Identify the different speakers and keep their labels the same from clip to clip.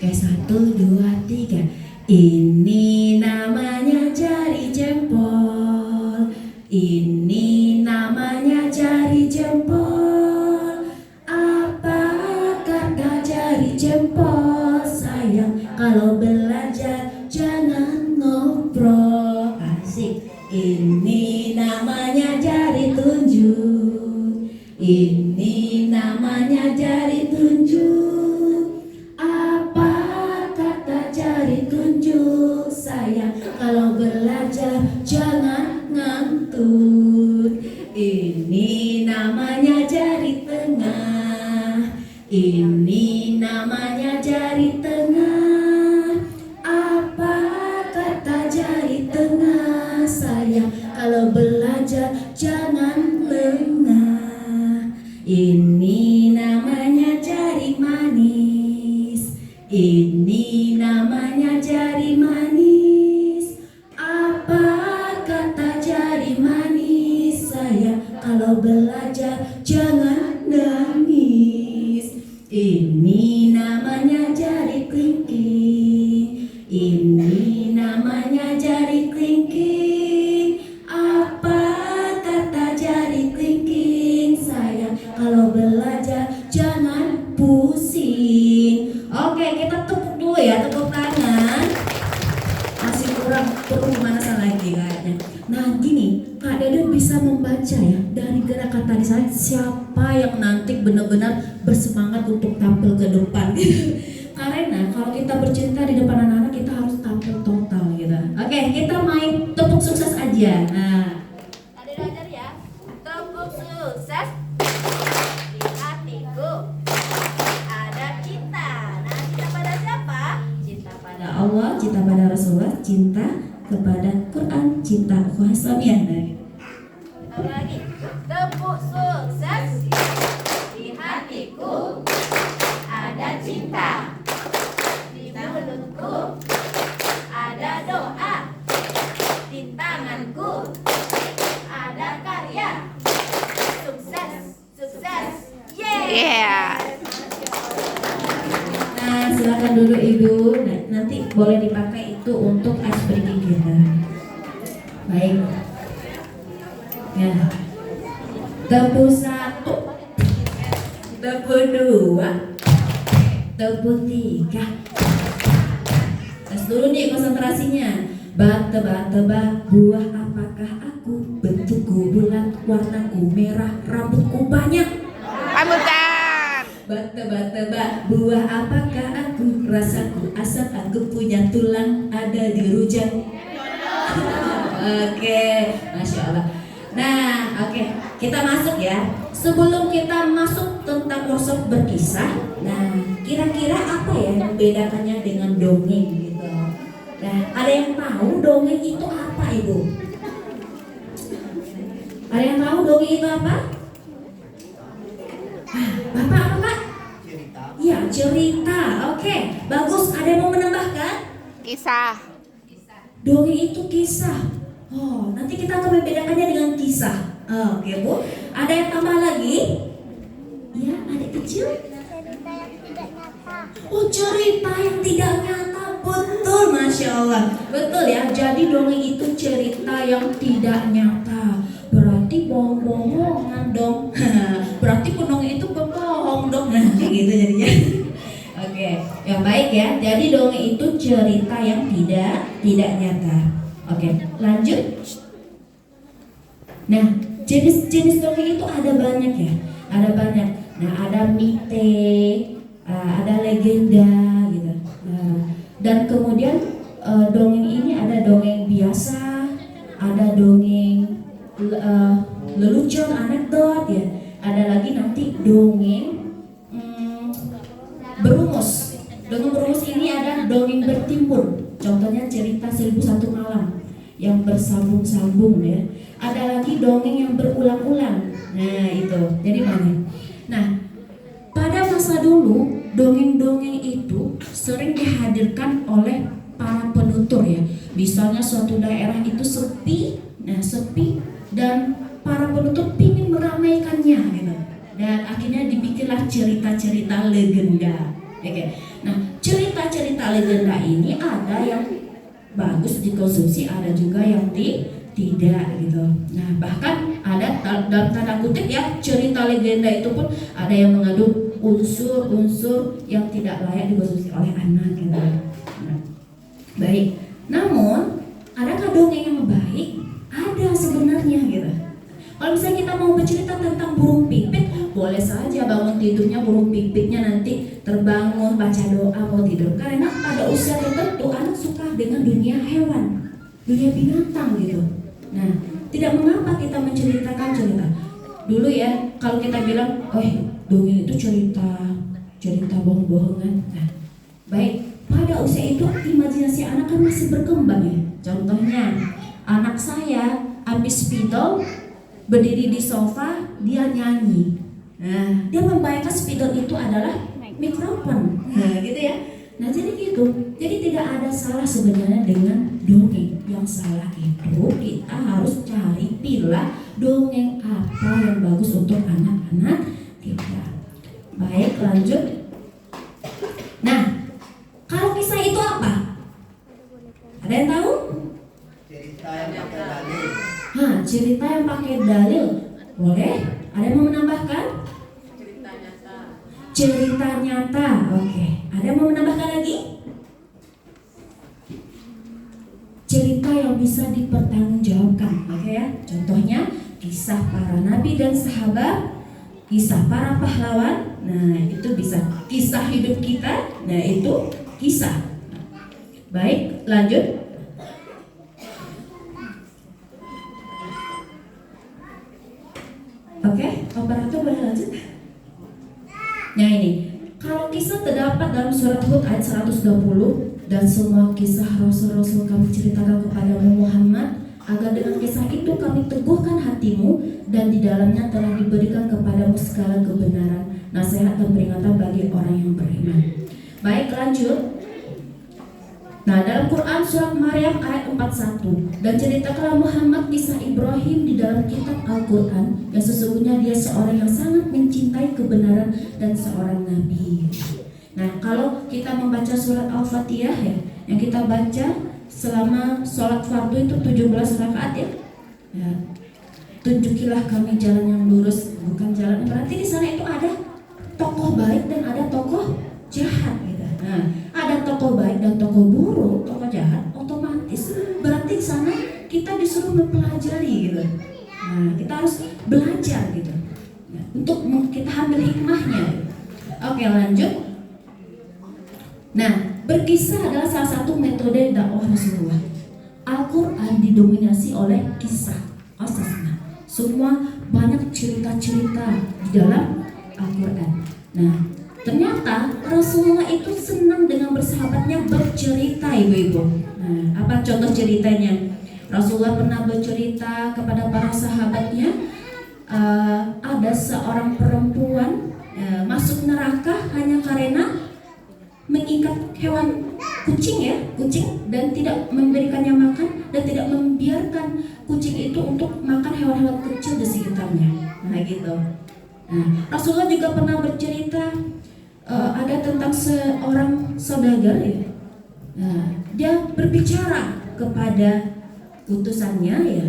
Speaker 1: Oke, 1, 2, 3. Ini namanya jari jempol. Ini namanya jari jempol. Apa kata jari jempol? Sayang kalau belajar jangan ngobrol. Asik. Ini namanya jari tunjuk. Ini namanya jari tunjuk. Apa kata jari tunjuk? Sayang kalau belajar jangan ngantuk. Ini namanya jari tengah. Ini namanya jari tengah. Apa kata jari tengah? Sayang kalau belajar jangan lengah. Ini namanya jari manis. Ini namanya jari manis. Apa kata jari manis? Sayang kalau belajar jangan nangis. Ini namanya jari kelingking. Ini namanya jari kelingking. Apa kata jari kelingking? Sayang kalau belajar jangan pusing. Oke, kita tepuk dulu ya, tepuk tangan. Masih kurang perlu pemanasan lagi kayaknya. Nah gini, Kak Dede bisa membaca ya dari gerakan tadi saya siapa yang nanti benar-benar bersemangat untuk tampil ke depan. Karena kalau kita bercinta di depan anak-anak kita harus tampil total gitu. Oke, kita main tepuk sukses aja. Nah,
Speaker 2: Ada ajar ya. Tepuk sukses. Di hatiku ada cinta. Nah, cinta pada siapa? Cinta pada
Speaker 1: Allah, cinta pada Rasulullah, cinta kepada Quran, cinta ukhuwah Islamiyah.
Speaker 2: Apa lagi? Tepuk sukses. Di hatiku ada cinta. Di mulutku ada doa. Di tanganku ada karya. Sukses, sukses.
Speaker 3: Yeah.
Speaker 1: Nah, silakan dulu Ibu. Nah, nanti boleh dipakai itu untuk ice breaking kita. Baik. Ya. Tepuk 1, tepuk 2, tepuk 3. Tes dulu nih konsentrasinya. Tebak-tebak buah apakah aku? Bentukku bulat, warnaku merah, rambutku banyak.
Speaker 3: Rambutan.
Speaker 1: Tebak-tebak buah apakah aku? Rasaku asam, aku punya tulang, ada di rujak. Oke, Masya Allah. Nah, oke, kita masuk ya. Sebelum kita masuk tentang workshop berkisah, nah, kira-kira apa ya yang membedakannya dengan dongeng gitu? Nah, ada yang tahu dongeng itu apa, Ibu? Ada yang tahu dongeng itu apa? Bapak apa Pak?
Speaker 4: Cerita.
Speaker 1: Iya, cerita. Oke, bagus. Ada yang mau menambahkan?
Speaker 3: Kisah.
Speaker 1: Dongeng itu kisah. Oh, nanti kita akan membedakannya dengan kisah. Oke Bu. Ada yang tambah lagi? Iya, adik kecil.
Speaker 5: Cerita yang tidak nyata.
Speaker 1: Oh, cerita yang tidak nyata. Betul, Masya Allah. Betul ya. Jadi dongeng itu cerita yang tidak nyata. Berarti bohong-bohongan dong. Berarti pendongeng itu pembohong dong. Nah, kayak gitu jadinya. Oke, yang baik ya. Jadi dongeng itu cerita yang tidak nyata. Oke, lanjut. Nah, jenis-jenis dongeng itu ada banyak ya. Ada banyak. Nah, ada mite, ada legenda gitu. Dan kemudian dongeng ini ada dongeng biasa, ada dongeng lelucon, anekdot ya. Ada lagi nanti dongeng berumus. Dongeng berumus ini ada dongeng bertimbun. Contohnya cerita 1001 malam yang bersambung-sambung ya. Ada lagi dongeng yang berulang-ulang. Nah, itu. Jadi banyak. Nah, pada masa dulu dongeng-dongeng itu sering dihadirkan oleh para penutur ya. Misalnya suatu daerah itu sepi, sepi dan para penutur ingin meramaikannya gitu. Dan akhirnya dibikinlah cerita-cerita legenda. Oke. Nah, cerita-cerita legenda ini ada yang bagus dikonsumsi, ada juga yang tidak gitu. Nah, bahkan ada dalam tanda kutip ya, cerita legenda itu pun ada yang mengandung unsur-unsur yang tidak layak dikonsumsi oleh anak gitu. Nah, baik. Namun, adakah dongeng yang baik? Ada sebenarnya gitu. Kalau misalnya kita mau bercerita tentang burung pipit, boleh saja bangun tidurnya burung pipitnya nanti terbangun baca doa mau tidur. Karena pada usia tertentu anak suka dengan dunia hewan, dunia binatang gitu. Nah, tidak mengapa kita menceritakan cerita. Dulu ya, kalau kita bilang, oh dongeng itu cerita bohong-bohongan. Nah, baik, pada usia itu imajinasi anak kan masih berkembang ya. Contohnya, anak saya habis spidol berdiri di sofa, dia nyanyi. Nah, dia membayangkan spidol itu adalah mikrofon. Nah, gitu ya. Nah, jadi gitu. Jadi tidak ada salah sebenarnya dengan dongeng. Yang salah itu kita harus cari pilah dongeng apa yang bagus untuk anak-anak kita. Baik, lanjut. Nah, kalau kisah itu apa? Ada yang tahu?
Speaker 4: Cerita yang pakai dalil.
Speaker 1: Cerita yang pakai dalil. Boleh? Ada yang mau menambahkan? Cerita nyata. Oke. Ada yang mau menambahkan lagi? Cerita yang bisa dipertanggungjawabkan. Oke ya. Contohnya kisah para nabi dan sahabat, kisah para pahlawan. Nah, itu bisa kisah hidup kita. Nah, itu kisah. Baik, lanjut. Oke, operator boleh lanjut? Nah ini, kalau kisah terdapat dalam surat Hud ayat 120, dan semua kisah Rasul-Rasul kami ceritakan kepadamu Muhammad, agar dengan kisah itu kami teguhkan hatimu, dan di dalamnya telah diberikan kepadamu segala kebenaran, nasihat dan peringatan bagi orang yang beriman. Baik, lanjut. Nah, dalam Quran surat Maryam ayat 41, dan ceritakanlah Muhammad kisah Ibrahim di dalam kitab Al-Quran, yang sesungguhnya dia seorang yang sangat mencintai kebenaran dan seorang nabi. Nah, kalau kita membaca surat Al-Fatihah ya, yang kita baca selama sholat fardu itu 17 rakaat ya. Ya, tunjukilah kami jalan yang lurus, bukan jalan. Berarti di sana itu ada tokoh baik dan ada tokoh jahat gitu. Nah, ada tokoh baik dan tokoh buruk, tokoh jahat, otomatis berarti di sana kita disuruh mempelajari gitu. Nah, kita harus belajar gitu. Nah, untuk kita ambil hikmahnya. Oke, lanjut. Nah, berkisah adalah salah satu metode dakwah Rasulullah. Al-Quran didominasi oleh kisah. Nah, semua banyak cerita-cerita di dalam Al-Quran. Nah, ternyata Rasulullah itu senang dengan bersahabatnya bercerita, ibu-ibu. Nah, apa contoh ceritanya? Rasulullah pernah bercerita kepada para sahabatnya, ada seorang perempuan masuk neraka hanya karena mengikat hewan kucing dan tidak memberikannya makan dan tidak membiarkan kucing itu untuk makan hewan-hewan kecil di sekitarnya. Nah, gitu. Nah, Rasulullah juga pernah bercerita ada tentang seorang saudagar ya. Nah, dia berbicara kepada utusannya ya.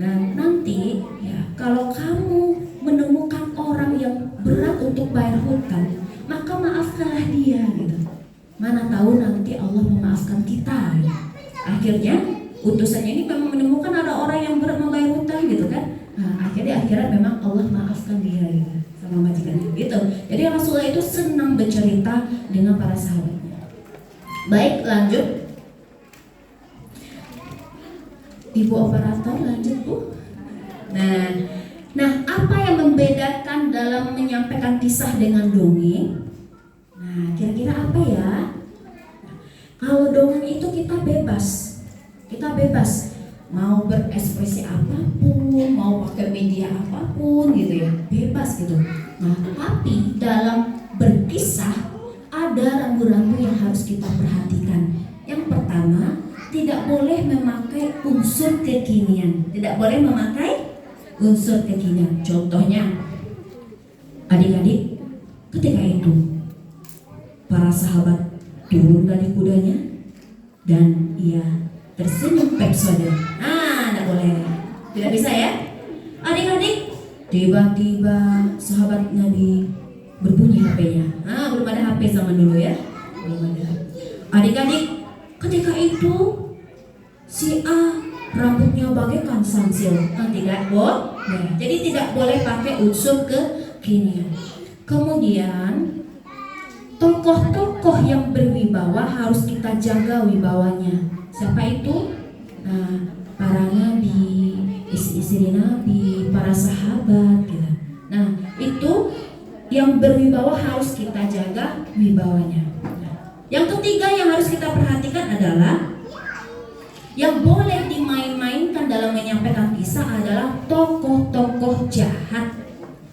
Speaker 1: Nah, nanti ya kalau kamu menemukan orang yang berat untuk bayar hutang, maka maafkanlah dia gitu. Mana tahu nanti Allah memaafkan kita. Gitu. Akhirnya utusannya ini memang menemukan ada orang yang berat membayar hutang gitu kan. Nah, akhirnya memang Allah maafkan dia gitu. Sama majikannya gitu. Jadi Rasulullah itu senang bercerita dengan para sahabatnya. Baik, lanjut. Ibu operator lanjut, Bu. Nah, apa yang membedakan dalam menyampaikan kisah dengan dongeng? Nah, kira-kira apa ya? Nah, kalau dongeng itu kita bebas mau berekspresi apapun, mau pakai media apapun gitu ya, bebas gitu. Nah, tapi dalam berkisah ada rambu-rambu yang harus kita perhatikan. Yang pertama, tidak boleh memakai unsur kekinian. Contohnya, adik-adik, ketika itu para sahabat turun dari kudanya, dan ia tersenyum pepsode. Tidak boleh, tidak bisa ya. Adik-adik, tiba-tiba sahabat Nabi berbunyi HP-nya. Belum ada HP zaman dulu ya, belum ada. Adik-adik, ketika itu si A rambutnya bagaikan samsil. Tidak boleh. Jadi tidak boleh pakai unsur kekinian. Kemudian tokoh-tokoh yang berwibawa harus kita jaga wibawanya. Siapa itu? Para nabi, istri-istri nabi, para sahabat gitu. Itu yang berwibawa harus kita jaga wibawanya. Yang ketiga yang harus kita perhatikan adalah yang boleh dimain-mainkan dalam menyampaikan kisah adalah tokoh-tokoh jahat,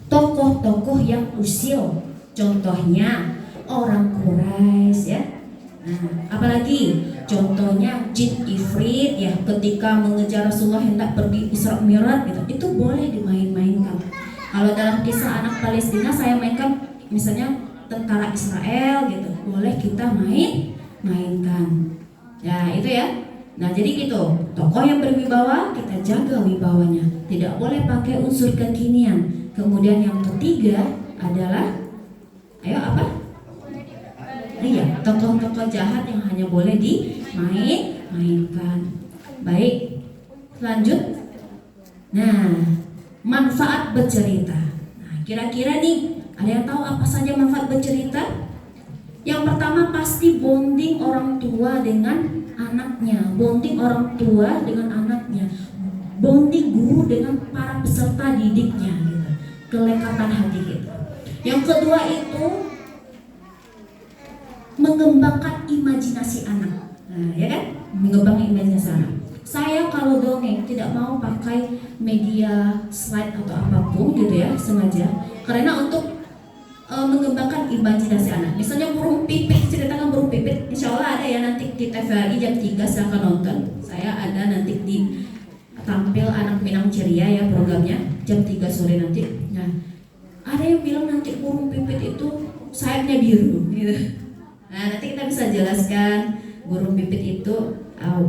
Speaker 1: tokoh-tokoh yang usil. Contohnya orang Quraisy ya. Apalagi contohnya jin ifrit ya, ketika mengejar Rasulullah hendak pergi Isra Mi'raj gitu. Itu boleh dimain-mainkan. Kalau dalam kisah anak Palestina saya mainkan misalnya tentara Israel gitu, boleh kita mainkan. Ya, itu ya. Jadi gitu, tokoh yang berwibawa kita jaga wibawanya. Tidak boleh pakai unsur kekinian. Kemudian yang ketiga adalah Iya, tokoh-tokoh jahat yang hanya boleh dimainkan. Baik, lanjut. Manfaat bercerita. Kira-kira nih, ada yang tahu apa saja manfaat bercerita? Yang pertama pasti bonding orang tua dengan anaknya, bonding orang tua dengan anaknya, bonding guru dengan para peserta didiknya, gitu. Kelekatan hati kita. Yang kedua itu mengembangkan imajinasi anak, ya kan? Mengembangkan imajinasi anak. Saya kalau dongeng tidak mau pakai media slide atau apapun gitu ya, sengaja karena untuk mengembangkan imajinasi anak. Misalnya burung pipit, ceritakan burung pipit, insya Allah ada ya nanti di TVRI jam 3 silahkan nonton. Saya ada nanti di tampil Anak Minang Ceria ya programnya jam 3 sore nanti. Ada yang bilang nanti burung pipit itu sayapnya biru gitu. Nanti kita bisa jelaskan burung pipit itu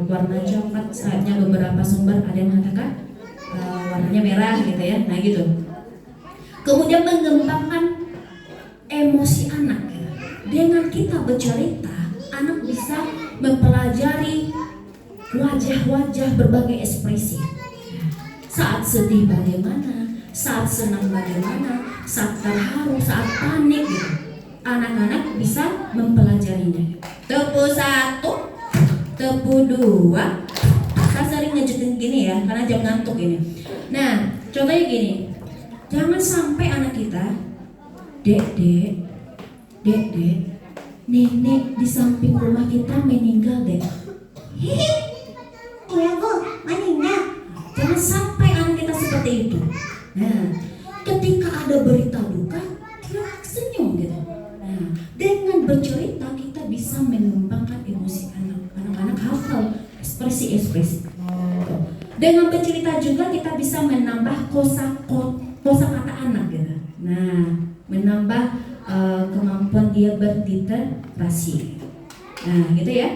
Speaker 1: warna coklat, sayapnya beberapa sumber ada yang mengatakan warnanya merah gitu ya. Gitu. Kemudian mengembangkan emosi anak ya. Dengan kita bercerita, anak bisa mempelajari wajah-wajah berbagai ekspresi. Saat sedih bagaimana, saat senang bagaimana, saat terharu, saat panik gitu. Anak-anak bisa mempelajarinya. Tepu 1, tepu 2. Saya sering ngejutin gini ya, karena jam ngantuk ini. Contohnya gini. Jangan sampai anak kita, Dek, nenek di samping rumah kita meninggal, Dek.
Speaker 5: Iya Bu, meninggal.
Speaker 1: Jangan sampai anak kita seperti itu. Ketika ada berita duka, kita senyum gitu. Dengan bercerita kita bisa mengembangkan emosi anak. Anak-anak hafal ekspresi-ekspresi. Dengan bercerita juga kita bisa menambah kosakata anak gitu. Menambah kemampuan dia berliterasi. Gitu ya.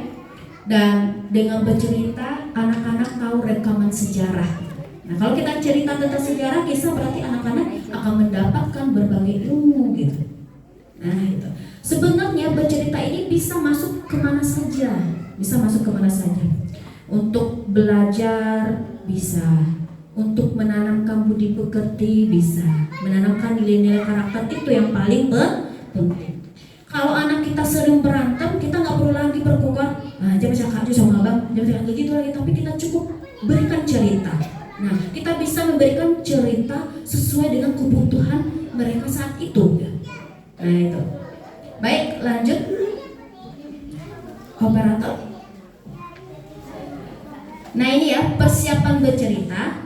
Speaker 1: Dan dengan bercerita anak-anak tahu rekaman sejarah. Kalau kita cerita tentang sejarah kisah berarti anak-anak akan mendapatkan berbagai ilmu gitu. Itu. Sebenarnya bercerita ini bisa masuk kemana saja, Untuk belajar bisa, untuk menanamkan budi pekerti bisa, menanamkan nilai-nilai karakter itu yang paling penting. Kalau anak kita sering berantem, kita nggak perlu lagi berkuat, jangan cakap aja sama abang, jangan gitu lagi. Tapi kita cukup berikan cerita. Kita bisa memberikan cerita sesuai dengan kebutuhan mereka saat itu. Itu. Baik, lanjut. Operator. Ini ya persiapan bercerita.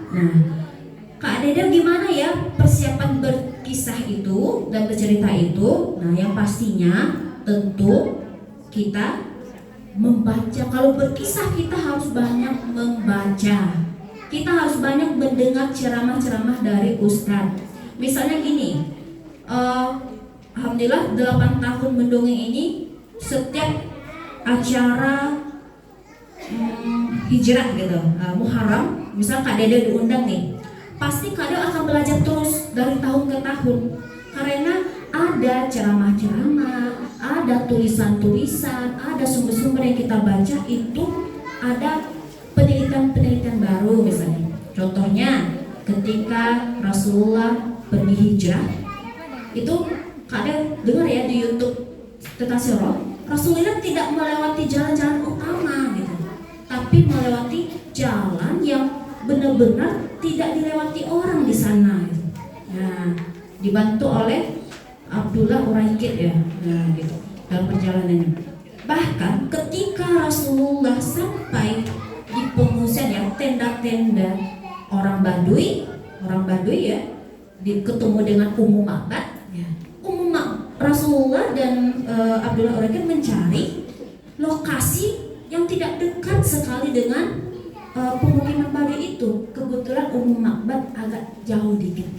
Speaker 1: Kak Dede gimana ya persiapan berkisah itu dan bercerita itu? Yang pastinya tentu kita membaca. Kalau berkisah kita harus banyak membaca. Kita harus banyak mendengar ceramah-ceramah dari ustadz. Misalnya gini, alhamdulillah 8 tahun mendongeng ini setiap acara hijrah gitu, Muharram, misal Kak Dede diundang nih, pasti Kak Dede akan belajar terus dari tahun ke tahun, karena ada ceramah-ceramah, ada tulisan-tulisan, ada sumber-sumber yang kita baca itu ada penelitian-penelitian baru misalnya. Contohnya ketika Rasulullah pergi hijrah, itu Kak Dede dengar ya di YouTube tentang sirah, Rasulullah tidak melewati jalan-jalan utama gitu, tapi melewati jalan yang benar-benar tidak dilewati orang di sana gitu. Nah, dibantu oleh Abdullah Uraikid ya, nah gitu dalam perjalanannya. Bahkan ketika Rasulullah sampai di pengungsian yang tenda-tenda orang Baduy ya, ketemu dengan Ummu Ma'bad ya. Rasulullah dan Abdullah Uraikid mencari lokasi yang tidak dekat sekali dengan pemukiman Baduy itu. Kebetulan Ummu Ma'bad agak jauh dikit,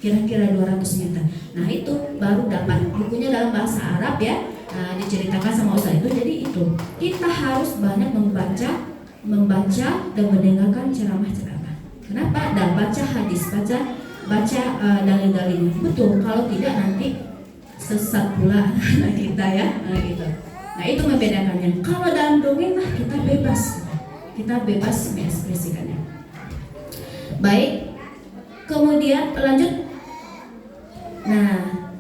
Speaker 1: kira-kira 200 meter. Nah itu baru dapat bukunya dalam bahasa Arab ya, diceritakan sama Ustaz itu. Jadi itu kita harus banyak membaca dan mendengarkan ceramah-ceramah. Kenapa? Dan baca hadis, baca dalil-dalilnya. Betul, kalau tidak nanti sesat pula anak kita ya, gitu. Nah itu membedakannya. Kalau dalam dongeng mah kita bebas mengekspresikannya. Baik, kemudian lanjut.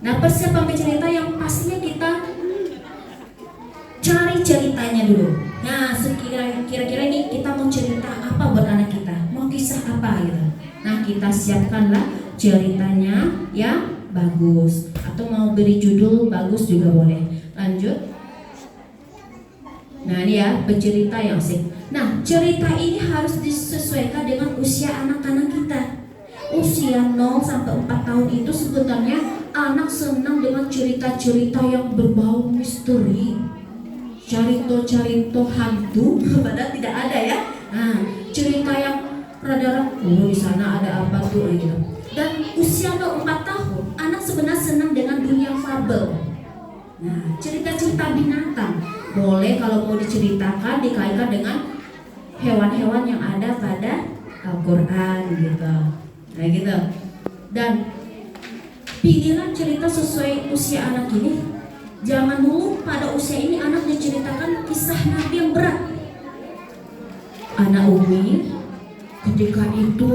Speaker 1: Nah persiapan bercerita yang pastinya kita cari ceritanya dulu. Nah kira-kira ini kita mau cerita apa buat anak kita, mau kisah apa gitu. Nah kita siapkanlah ceritanya yang bagus, atau mau beri judul bagus juga boleh. Lanjut. Nah ini ya bercerita yang asik. Nah cerita ini harus disesuaikan dengan usia anak-anak kita. Usia 0 sampai 4 tahun itu sebenarnya anak senang dengan cerita-cerita yang berbau misteri, cerita-cerita hantu, padahal tidak ada ya. Nah cerita yang rada-rada di sana ada apa tuh gitu. Dan usia 0 4 tahun anak sebenarnya senang dengan dunia fabel. Nah cerita-cerita binatang boleh kalau mau diceritakan dikaitkan dengan hewan-hewan yang ada pada Al-Quran gitu. Nah gitu. Dan pilihlah cerita sesuai usia anak ini. Jangan dulu pada usia ini anak diceritakan kisah Nabi yang berat. Anak Umi ketika itu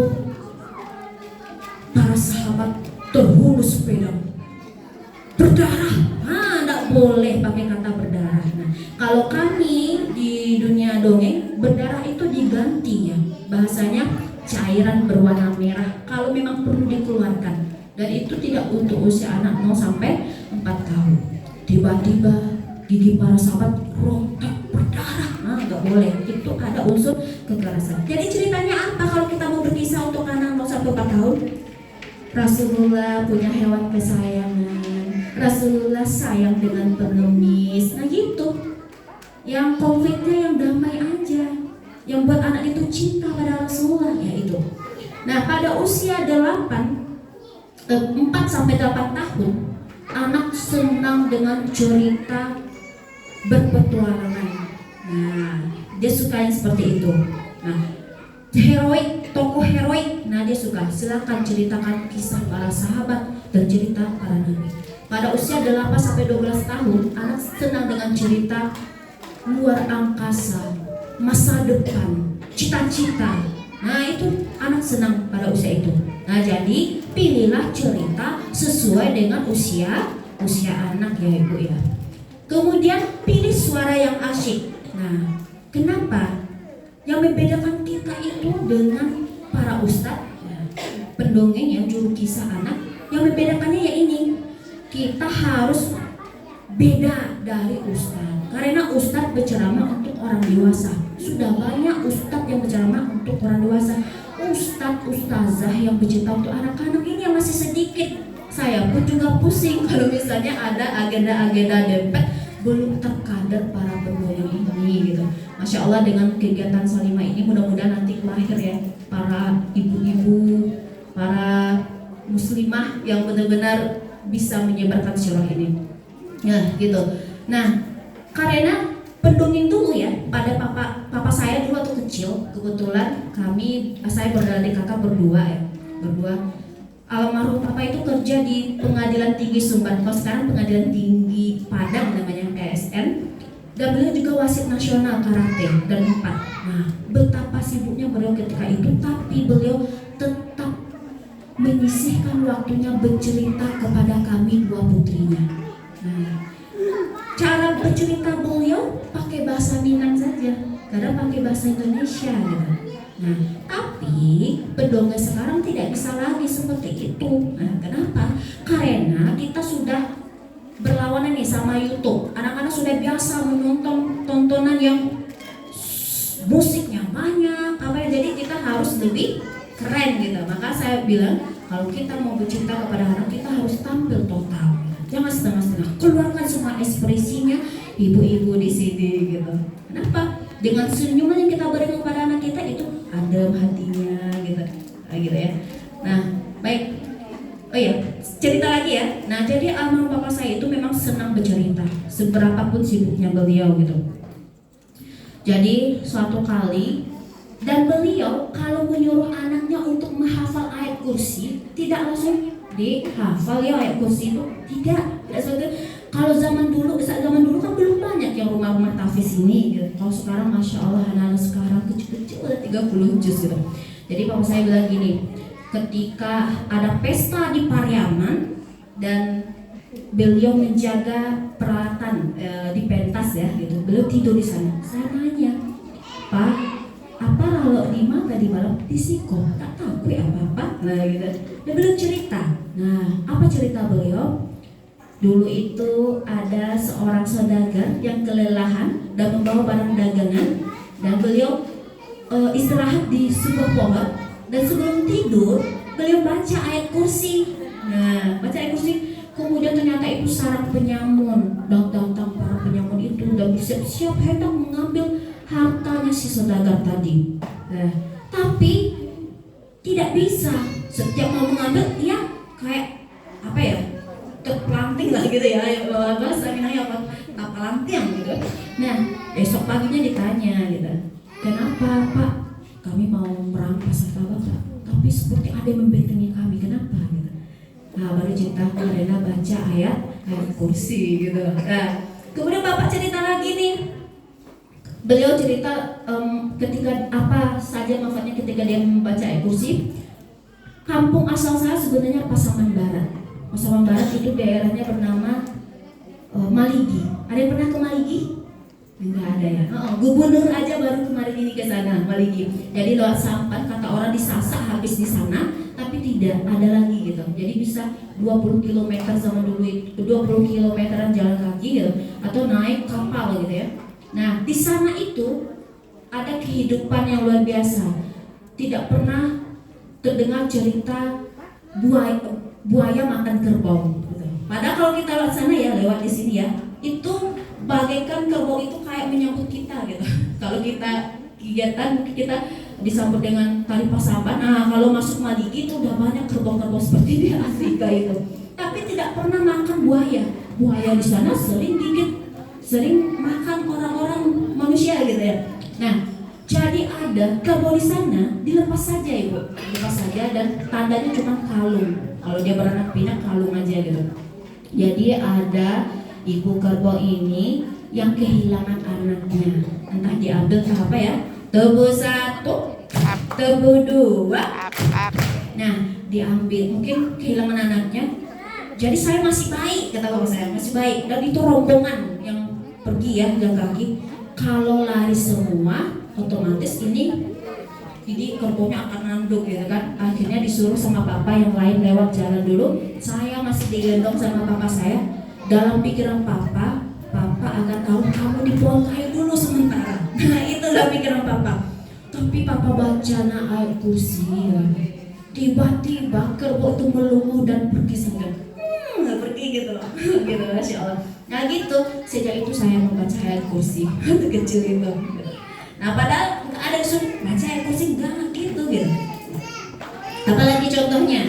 Speaker 1: para sahabat terhunus pedang berdarah. Tidak boleh pakai kata berdarah. Nah, kalau kami di dunia dongeng, berdarah itu diganti ya, bahasanya cairan berwarna merah kalau memang perlu dikeluarkan. Dan itu tidak untuk usia anak 0 sampai 4 tahun. Tiba-tiba gigi para sahabat rontok berdarah. Nah, nggak boleh. Itu ada unsur kekerasan. Jadi ceritanya apa kalau kita mau berkisah untuk anak 0 sampai 4 tahun? Rasulullah punya hewan kesayangan. Rasulullah sayang dengan pengemis. Nah gitu. Yang konfliknya yang damai aja. Yang buat anak itu cinta pada Rasulullah ya itu. Nah pada usia 4 sampai 8 tahun anak senang dengan cerita berpetualangan. Nah dia suka yang seperti itu. Nah heroik, tokoh heroik, nah dia suka. Silakan ceritakan kisah para sahabat dan cerita para nabi. Pada usia 8 sampai 12 tahun anak senang dengan cerita luar angkasa, masa depan, cita-cita. Nah itu anak senang pada usia itu. Nah jadi pilihlah cerita sesuai dengan usia anak ya ibu ya. Kemudian pilih suara yang asyik. Nah kenapa? Yang membedakan kita itu dengan para ustadz pendongeng ya, juru kisah anak, yang membedakannya ya ini, kita harus beda dari ustadz. Karena ustadz berceramah untuk orang dewasa. Sudah banyak ustadz yang berceramah untuk orang dewasa. Ustazah yang bercerita untuk anak-anak ini yang masih sedikit. Saya pun juga pusing kalau misalnya ada agenda-agenda dempet belum terkader para pendongeng ini gitu. Masya Allah dengan kegiatan Salimah ini mudah-mudahan nanti lahir ya para ibu-ibu, para muslimah yang benar-benar bisa menyebarkan sirah ini. Nah gitu. Nah karena pendongeng dulu ya. Pada papa saya dulu waktu kecil, kebetulan saya beradik kakak berdua. Almarhum papa itu kerja di Pengadilan Tinggi Sumbar, kalau sekarang Pengadilan Tinggi Padang namanya, PSN. Dan beliau juga wasit nasional karate dan 4. Nah, betapa sibuknya beliau ketika itu, tapi beliau tetap menyisihkan waktunya bercerita kepada kami dua putrinya. Nah, cara bercerita beliau pakai bahasa Minang saja, kadang pakai bahasa Indonesia gitu. Nah, tapi pendongeng sekarang tidak bisa lagi seperti itu. Nah, kenapa? Karena kita sudah berlawanan nih sama YouTube. Anak-anak sudah biasa menonton tontonan yang musiknya banyak, jadi kita harus lebih keren gitu. Maka saya bilang kalau kita mau bercerita kepada anak, kita harus tampil total. Jangan setengah-setengah. Keluarkan semua ekspresinya ibu-ibu di sini gitu. Kenapa? Dengan senyuman yang kita berikan kepada anak kita itu adem hatinya gitu. Nah, gitu ya. Nah, baik. Oh iya, cerita lagi ya. Nah, jadi almarhum papa saya itu memang senang bercerita, seberapapun sibuknya beliau gitu. Jadi suatu kali, dan beliau kalau menyuruh anaknya untuk menghafal ayat kursi, tidak langsung dihafal ya ayat kursi itu, tidak seperti kalau zaman dulu kan belum banyak yang rumah-rumah tahfiz ini gitu. Kalau sekarang masya Allah anak-anak sekarang kecil-kecil udah 30 juz gitu. Jadi papa saya bilang gini, ketika ada pesta di Pariaman dan beliau menjaga peralatan di pentas ya gitu, beliau tidur di sana. Saya nanya, Pak, apa kalau di mata di malam disiko? Tak tahu ya apa-apa. Nah gitu. Dan beliau cerita. Nah, apa cerita beliau? Dulu itu ada seorang saudagar yang kelelahan dan membawa barang dagangan, dan beliau istirahat di sebuah pohon. Dan sebelum tidur, beliau baca ayat kursi. Nah, baca ayat kursi. Kemudian ternyata itu sarang penyamun. Datang para penyamun itu dan bersiap-siap hendak mengambil hartanya si saudagar tadi. Nah, tapi tidak bisa. Setiap mau mengambil, ya kayak apa ya? Terpelanting lah gitu ya. Bahasa Minangnya apa? Tapalantiang gitu. Nah, besok paginya ditanya gitu. Kenapa, Pak? Kami mau merampas harta Bapak, tapi seperti ada yang membentengi kami. Kenapa? Gitu. Nah, baru cerita karena baca ayat kursi gitu. Nah, kemudian Bapak cerita lagi nih. Beliau cerita ketika apa saja manfaatnya ketika dia membaca ayat kursi. Kampung asal saya sebenarnya Pasaman Barat. Pasaman Barat itu daerahnya bernama Maligi. Ada yang pernah ke Maligi? Enggak ada ya. Gubernur aja baru kemarin ini ke sana, Maligi. Jadi lewat Sampan, kata orang di Sasak habis di sana, tapi tidak ada lagi gitu. Jadi bisa 20 km zaman dulu itu, 20 kilometeran jalan kaki gitu, atau naik kapal gitu ya. Nah, di sana itu ada kehidupan yang luar biasa. Tidak pernah terdengar cerita buaya makan kerbau gitu. Padahal kalau kita lewat sana ya, lewat di sini ya, itu bagaikan kerbau itu kayak menyambut kita gitu. Kalau kita kegiatan kita disambut dengan tali pasaban. Nah, kalau masuk Maligi itu udah banyak kerbau-kerbau seperti di Afrika itu. Tapi tidak pernah makan buaya. Buaya di sana sering makan orang-orang manusia gitu ya. Nah, jadi ada kerbau di sana dilepas saja Ibu, dilepas saja dan tandanya cuma kalung. Kalau dia beranak pinak kalung aja gitu. Jadi ada ibu kerbau ini yang kehilangan anaknya, entah diambil ke apa ya, tebu 1, tebu 2. Nah, diambil, mungkin kehilangan anaknya. Jadi saya masih baik, kata bapak saya, masih baik. Dan itu rombongan yang pergi ya, jalan kaki. Kalau lari semua, otomatis ini jadi kerbaunya akan nanduk gitu kan. Akhirnya disuruh sama papa yang lain lewat jalan dulu. Saya masih digendong sama papa saya. Dalam pikiran papa akan tahu kamu dibuang kayu dulu sementara. Nah, itulah pikiran papa. Tapi papa baca ayat kursi ya. Tiba-tiba kerbau itu melunguh dan pergi saja. Pergi gitu loh. Gitu, Masya Allah. Nah gitu, sejak itu saya membaca ayat kursi. Waktu kecil itu. Nah, padahal ada yang suruh baca ayat kursi, enggak gitu. Apalagi contohnya.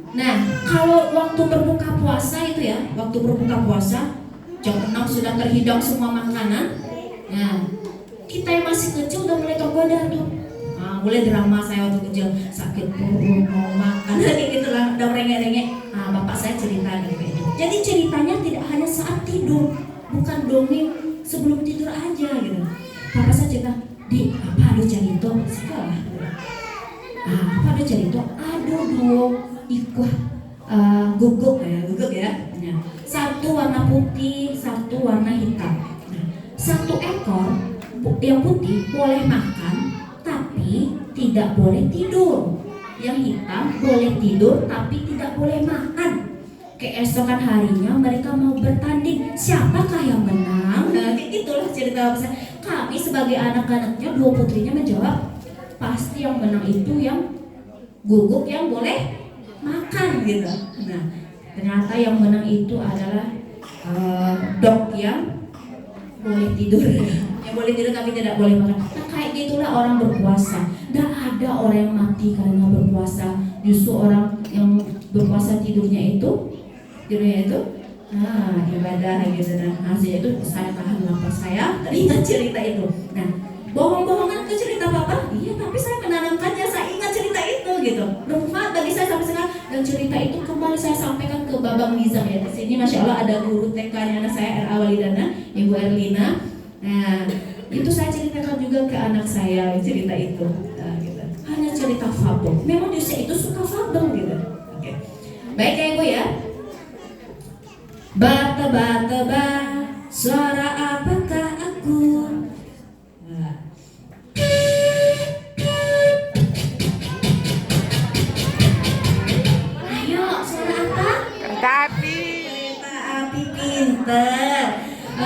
Speaker 1: Nah, kalau waktu berbuka puasa itu ya, waktu berbuka puasa jam 6 sudah terhidang semua makanan. Nah, kita yang masih kecil udah mulai tergoda tuh. Nah, mulai drama saya waktu kecil, sakit perut, mau makan, kayak gitu lah, udah merengek-rengek. Nah, bapak saya cerita gitu. Jadi ceritanya tidak hanya saat tidur, bukan dongeng sebelum tidur aja gitu. Bapak saya cerita, di apa ada cerita sekolah? Apa ada cerita? Aduh dong, ikuh guguk ya. Nah, satu warna putih, satu warna hitam. Nah, satu ekor yang putih boleh makan, tapi tidak boleh tidur. Yang hitam boleh tidur, tapi tidak boleh makan. Keesokan harinya mereka mau bertanding, siapakah yang menang? Nah, itulah cerita saya. Kami sebagai anak-anaknya, dua putrinya menjawab, pasti yang menang itu yang guguk yang boleh makan gitu. Nah, ternyata yang menang itu adalah dog yang boleh tidur, yang boleh tidur tapi tidak boleh makan. Nah, kayak gitulah orang berpuasa. Tidak ada orang yang mati karena berpuasa. Justru orang yang berpuasa tidurnya itu ibadah gitu. Nah, hasilnya itu saya tahan lapar saya. Ingat cerita itu. Nah, bohong-bohongan itu cerita papa. Iya, tapi saya menanamkannya. Saya ingat cerita itu gitu. Bermanfaat bagi saya sampai sekarang. Dan cerita itu kembali saya sampaikan ke Babang Nizam ya. Di sini masya Allah ada guru TK-nya anak saya R.A. Walidana, Ibu Erlina. Nah, itu saya ceritakan juga ke anak saya cerita itu. Nah, gitu. Hanya cerita fabel. Memang di usia itu suka fabel gitu. Oke. Baik ya Ibu ya. Ba, suara apakah aku? Nah. Ayo, suara apa?
Speaker 3: Kereta api.
Speaker 1: Kereta api, pinter.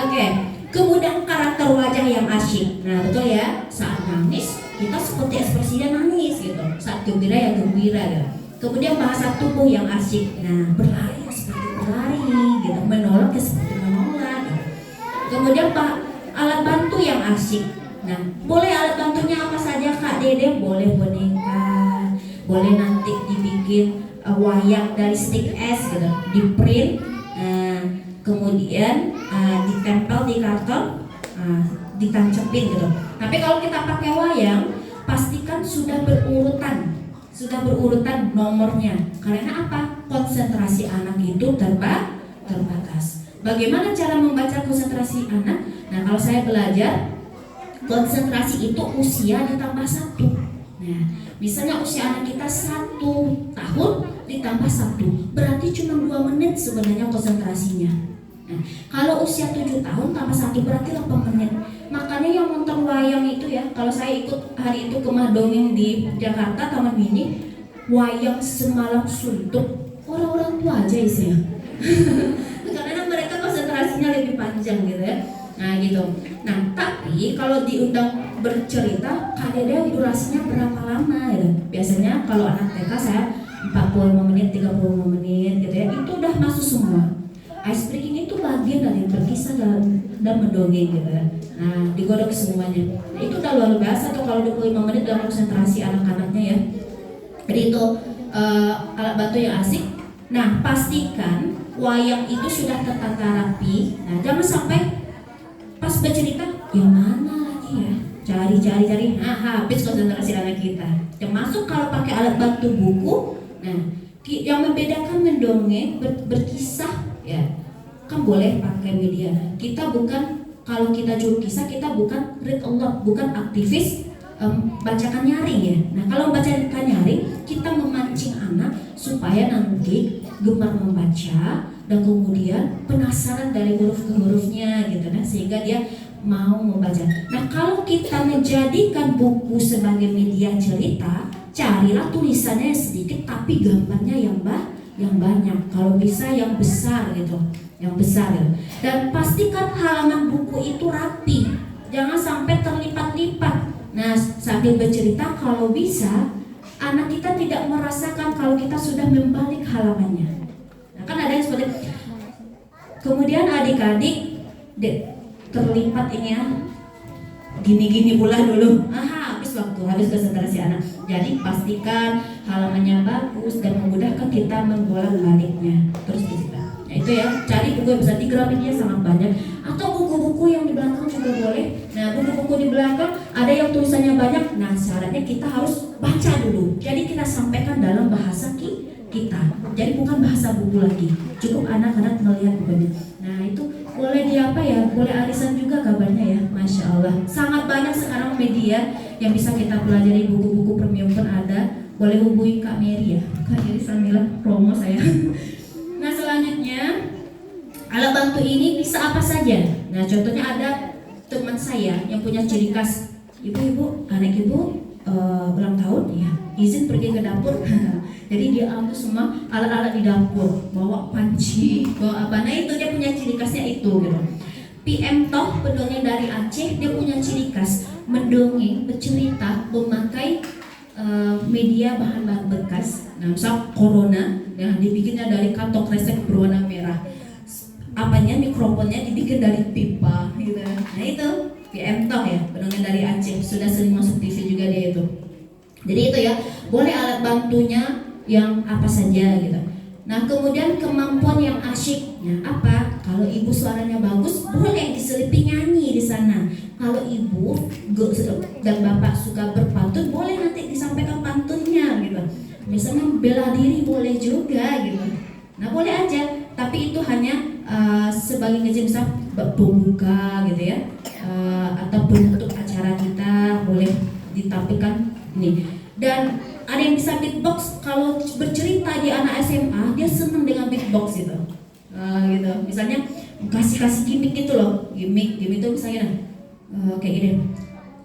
Speaker 1: Oke, kemudian karakter wajah yang asyik. Nah, betul ya. Saat nangis, kita seperti ekspresinya nangis gitu. Saat gembira ya gembira gitu. Kemudian bahasa tubuh yang asyik. Nah, berlari seperti berlari gitu, menolak seperti menolak gitu. Kemudian alat bantu yang asyik. Nah, boleh alat bantunya apa saja Kak Dede? Boleh boneka, boleh nanti dibikin wayang dari stick es gitu, di print, kemudian ditempel di karton, ditancepin gitu. Tapi kalau kita pakai wayang, pastikan sudah berurutan nomornya. Karena apa? Konsentrasi anak itu terbatas. Bagaimana cara membaca konsentrasi anak? Nah, kalau saya belajar, konsentrasi itu usia ditambah 1. Nah, misalnya usia anak kita 1 tahun ditambah 1, berarti cuma 2 menit sebenarnya konsentrasinya. Nah, kalau usia 7 tahun tambah 1 berarti 8 menit. Makanya yang nonton wayang itu ya, kalau saya ikut hari itu kemah dongeng di Jakarta Taman Mini, wayang semalam suntuk, orang-orang tua aja isinya. Karena mereka konsentrasinya lebih panjang gitu ya. Nah gitu. Nah tapi kalau diundang bercerita, Kak Dede durasinya berapa lama gitu. Biasanya kalau anak TK saya 45 menit, 35 menit gitu ya. Itu udah masuk semua. Ice breaking itu bagian dari berkisah dan mendongeng gitu ya. Nah digodok semuanya. Nah, itu udah luar biasa tuh kalau 25 menit dalam konsentrasi anak-anaknya ya. Jadi itu alat bantu yang asik. Nah pastikan wayang itu sudah tertata rapi. Nah jangan sampai pas bercerita yang mana lagi ya, cari, habis konsentrasi anak kita. Termasuk kalau pakai alat bantu buku. Nah yang membedakan mendongeng berkisah ya, kan boleh pakai media. Kita bukan, kalau kita juru kisah kita bukan read aloud, bukan aktivis bacakan nyaring ya. Nah kalau bacakan nyaring kita memancing anak supaya nanti gemar membaca dan kemudian penasaran dari huruf ke hurufnya gitu nah, sehingga dia mau membaca. Nah kalau kita menjadikan buku sebagai media cerita, carilah tulisannya sedikit tapi gambarnya yang banyak. Kalau bisa yang besar gitu, yang besar gitu. Dan pastikan halaman buku itu rapi, jangan sampai terlipat-lipat. Nah sambil bercerita kalau bisa anak kita tidak merasakan kalau kita sudah membalik halamannya. Nah kan ada yang seperti kemudian adik-adik terlipat ini ya, gini-gini pula dulu. Habis waktu, habis konsentrasi anak. Jadi pastikan halamannya bagus dan memudahkan kita membolak-baliknya. Terus kita. Nah itu ya, cari buku yang besar di Gramedia sangat banyak, atau buku-buku yang di belakang juga boleh. Nah, buku-buku di belakang ada yang tulisannya banyak. Nah, syaratnya kita harus baca dulu. Jadi kita sampaikan dalam bahasa kita. Jadi bukan bahasa buku lagi. Cukup anak-anak melihat bukunya. Nah, itu boleh di apa ya? Boleh arisan juga kabarnya ya. Masya Allah. Sangat banyak sekarang media yang bisa kita pelajari, buku-buku premium pun ada. Boleh hubungi Kak Mary ya. Kak Mary sambil promo saya. Nah, selanjutnya alat bantu ini bisa apa saja. Nah, contohnya ada teman saya yang punya ciri khas. Ibu-ibu, anak ibu ulang tahun ya, izin pergi ke dapur. Jadi dia ambil semua alat-alat di dapur, bawa panci, bawa apa. Nah, itu dia punya ciri khasnya itu gitu. PM Toh, pendongeng dari Aceh, dia punya ciri khas mendongeng, bercerita, memakai media bahan-bahan bekas. Nah, misal Corona, yang dibikinnya dari kantong kresek berwarna merah. Apanya, mikrofonnya dibikin dari pipa gitu. Nah, itu PM Toh ya, pendongeng dari Aceh, sudah sering masuk TV juga dia itu. Jadi itu ya, boleh alat bantunya yang apa saja gitu. Nah, kemudian kemampuan yang asyik. Nah, apa? Kalau ibu suaranya bagus, boleh diselipi nyanyi di sana. Kalau ibu dan bapak suka berpantun, boleh nanti disampaikan pantunnya gitu. Misalnya bela diri boleh juga gitu. Nah, boleh aja. Tapi itu hanya sebagai ngejek, misal pembuka gitu ya, ataupun untuk acara kita boleh ditampilkan ini. Dan ada yang bisa beatbox. Kalau bercerita di anak SMA, dia senang dengan beatbox gitu. Gitu. Misalnya kasih gimmick gitu loh. Gimmick itu misalnya kayak gini.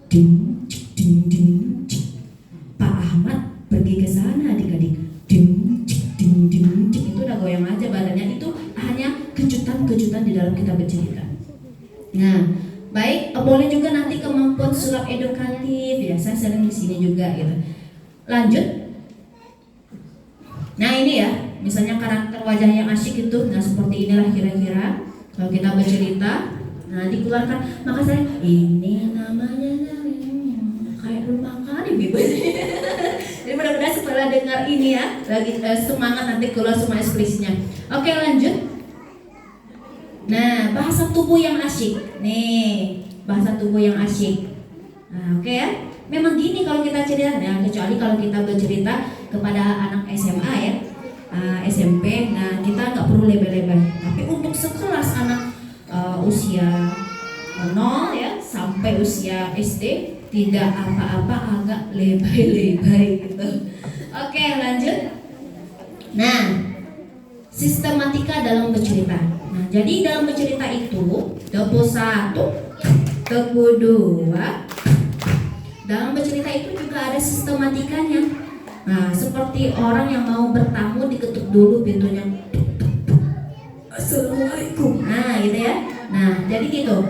Speaker 1: Ding cik, ding ding cik. Pak Ahmad pergi ke sana adik-adik. Ding cik, ding ding cik. Itu udah goyang aja badannya. Itu hanya kejutan-kejutan di dalam kita bercerita. Nah, baik, boleh juga nanti kemampuan sulap edukatif ya. Saya sering di sini juga gitu. Lanjut. Nah, ini ya, misalnya karakter wajah yang asyik itu. Nah, seperti inilah kira-kira kalau kita bercerita. Nah, dikeluarkan. Maka saya, ini namanya kayak belum makan ibu. Jadi mudah-mudahan setelah dengar ini ya, lagi semangat nanti keluar semua ekspresinya. Oke, lanjut. Nah, bahasa tubuh yang asyik. Nih, bahasa tubuh yang asyik. Nah, oke ya. Memang gini kalau kita cerita, nah, kecuali kalau kita bercerita kepada anak SMA ya, SMP, nah kita nggak perlu lebay-lebay. Tapi untuk sekelas anak usia 0 ya sampai usia SD, tidak apa-apa agak lebay-lebay gitu. Oke, lanjut. Nah, sistematika dalam bercerita. Nah, jadi dalam bercerita itu tepuk 1, tepuk 2. Dalam bercerita itu juga ada sistematikanya. Nah, seperti orang yang mau bertamu diketuk dulu pintunya. Assalamualaikum. Nah, gitu ya. Nah, jadi gitu.